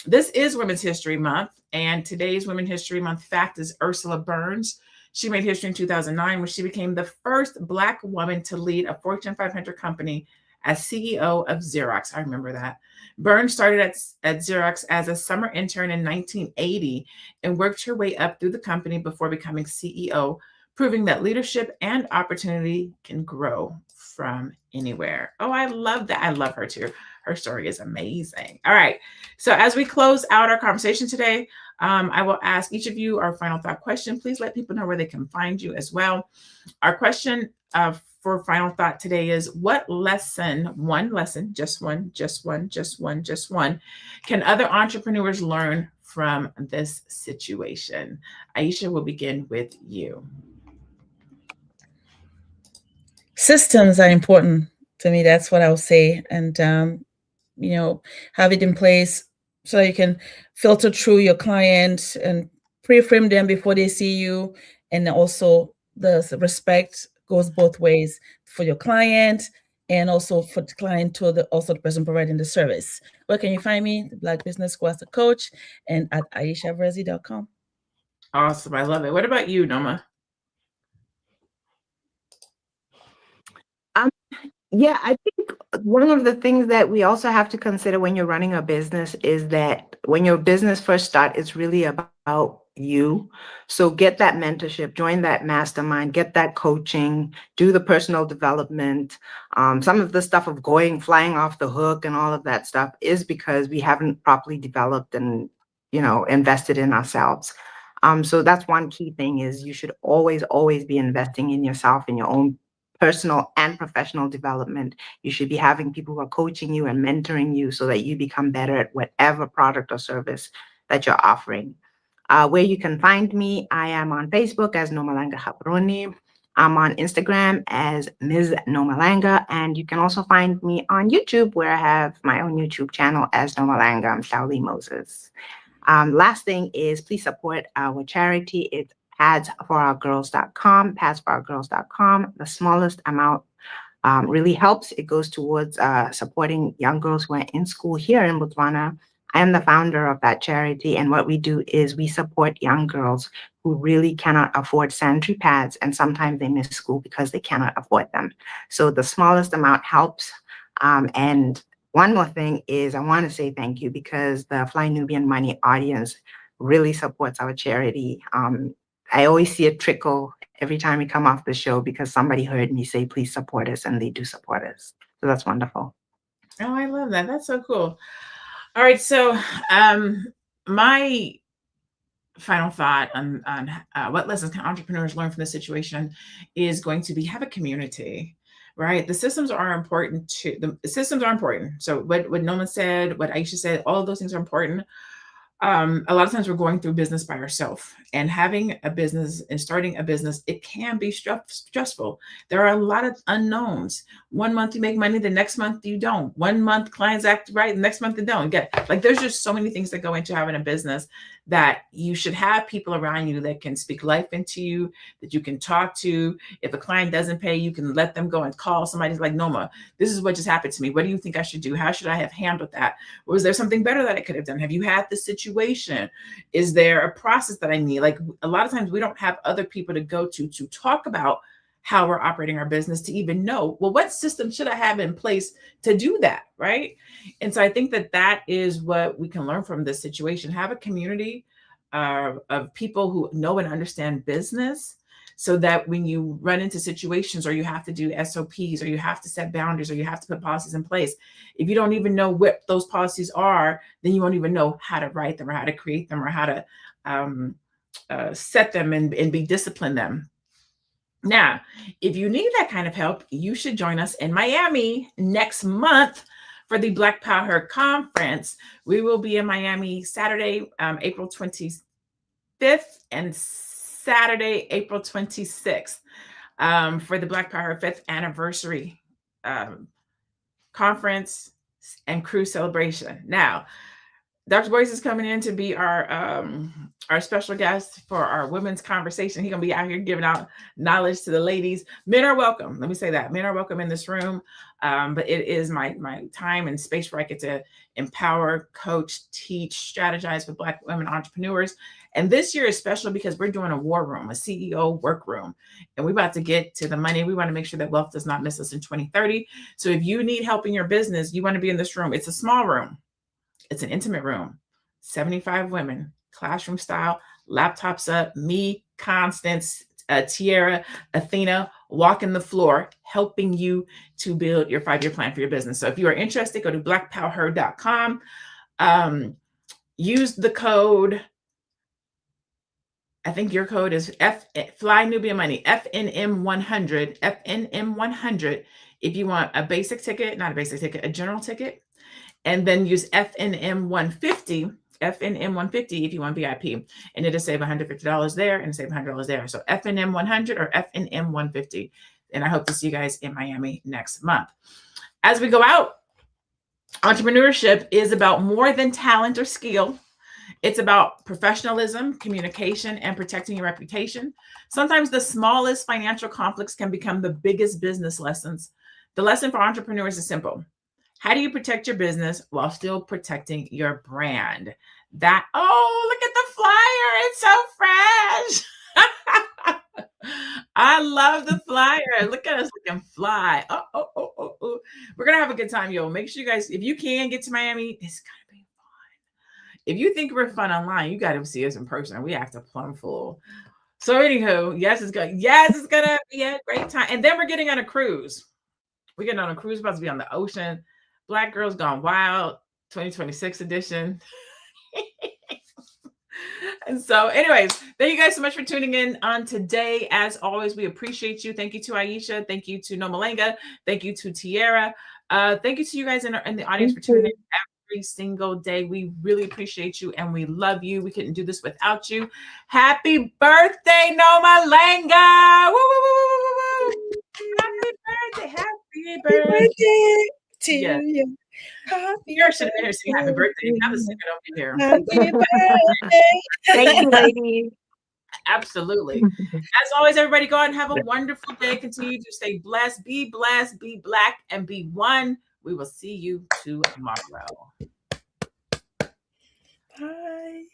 This is Women's History Month, and today's Women's History Month fact is Ursula Burns. She made history in 2009 when she became the first Black woman to lead a Fortune 500 company as CEO of Xerox. I remember that. Burns started at Xerox as a summer intern in 1980 and worked her way up through the company before becoming CEO, proving that leadership and opportunity can grow from anywhere. Oh, I love that. I love her too. Her story is amazing. All right. So as we close out our conversation today, I will ask each of you our final thought question. Please let people know where they can find you as well. Our question for final thought today is, what one lesson, just one, can other entrepreneurs learn from this situation? Aisha, we'll begin with you. Systems are important to me. That's what I would say. And, have it in place so you can filter through your client and pre-frame them before they see you. And also the respect goes both ways for your client and also for the client to also the person providing the service. Where can you find me? The Black Business School as a coach and at aishaverzi.com. Awesome. I love it. What about you, Noma? Yeah, I think one of the things that we also have to consider when you're running a business is that when your business first starts, it's really about you. So get that mentorship, join that mastermind, get that coaching, do the personal development. Some of the stuff of flying off the hook and all of that stuff is because we haven't properly developed and, invested in ourselves. So that's one key thing is you should always be investing in yourself, in your own personal and professional development. You should be having people who are coaching you and mentoring you so that you become better at whatever product or service that you're offering. Where you can find me, I am on Facebook as Nomalanga Habroni. I'm on Instagram as Ms. Nomalanga, and you can also find me on YouTube where I have my own YouTube channel as Nomalanga. I'm Shalaye Moses. Last thing is please support our charity. It's padsforourgirls.com, padsforourgirls.com. The smallest amount really helps. It goes towards supporting young girls who are in school here in Botswana. I am the founder of that charity, and what we do is we support young girls who really cannot afford sanitary pads, and sometimes they miss school because they cannot afford them. So the smallest amount helps. And one more thing is I want to say thank you because the Fly Nubian Money audience really supports our charity. I always see a trickle every time we come off the show because somebody heard me say, please support us, and they do support us. So that's wonderful. Oh, I love that. That's so cool. All right. So my final thought on what lessons can entrepreneurs learn from this situation is going to be have a community, right? The systems are important too. The systems are important. So what Noma said, what Aisha said, all of those things are important. A lot of times we're going through business by ourselves, and having a business and starting a business, it can be stressful. There are a lot of unknowns. 1 month you make money, the next month you don't. 1 month clients act right, the next month they don't. There's just so many things that go into having a business that you should have people around you that can speak life into you, that you can talk to. If a client doesn't pay, you can let them go and call somebody like, Noma, this is what just happened to me. What do you think I should do? How should I have handled that? Was there something better that I could have done? Have you had this situation? Is there a process that I need? Like a lot of times we don't have other people to go to talk about how we're operating our business to even know, well, what system should I have in place to do that, right? And so I think that is what we can learn from this situation. Have a community of people who know and understand business so that when you run into situations or you have to do SOPs or you have to set boundaries or you have to put policies in place, if you don't even know what those policies are, then you won't even know how to write them or how to create them or how to set them and be disciplined them. Now, if you need that kind of help, you should join us in Miami next month for the Black Power Conference. We will be in Miami Saturday, April 25th and Saturday, April 26th for the Black Power 5th anniversary conference and cruise celebration. Now, Dr. Boyce is coming in to be our special guest for our women's conversation. He's going to be out here giving out knowledge to the ladies. Men are welcome. Let me say that. Men are welcome in this room. But it is my time and space where I get to empower, coach, teach, strategize with Black women entrepreneurs. And this year is special because we're doing a war room, a CEO workroom. And we're about to get to the money. We want to make sure that wealth does not miss us in 2030. So if you need help in your business, you want to be in this room. It's a small room. It's an intimate room, 75 women, classroom style, laptops up, me, Constance, Tiara, Athena, walking the floor, helping you to build your 5-year plan for your business. So if you are interested, go to blackpower.com. Use the code. I think your code is Fly Nubian Money, FNM100, FNM100. If you want a basic ticket, not a basic ticket, a general ticket. And then use FNM150 if you want VIP, and it'll save $150 there and save $100 there. So FNM100 or FNM150. And I hope to see you guys in Miami next month. As we go out, entrepreneurship is about more than talent or skill. It's about professionalism, communication, and protecting your reputation. Sometimes the smallest financial conflicts can become the biggest business lessons. The lesson for entrepreneurs is simple. How do you protect your business while still protecting your brand? Oh, look at the flyer. It's so fresh. I love the flyer. Look at us looking fly. Oh. We're going to have a good time, yo. Make sure you guys, if you can get to Miami, it's going to be fun. If you think we're fun online, you got to see us in person. We act a plumb full. So anywho, yes, it's going to be a great time. And then we're getting on a cruise. We're getting on a cruise, about to be on the ocean. Black Girls Gone Wild, 2026 edition. And so anyways, thank you guys so much for tuning in on today. As always, we appreciate you. Thank you to Aisha. Thank you to Nomalanga. Thank you to Tierra. Thank you to you guys in the audience for tuning in every single day. We really appreciate you and we love you. We couldn't do this without you. Happy birthday, Nomalanga. Woo, woo, woo, woo, woo, woo. Happy birthday to you. Happy You should have been here saying happy birthday. Have a singer over here. Happy birthday. Thank you, ladies. Absolutely. As always, everybody go out and have a wonderful day. Continue to stay blessed, be black, and be one. We will see you tomorrow. Bye.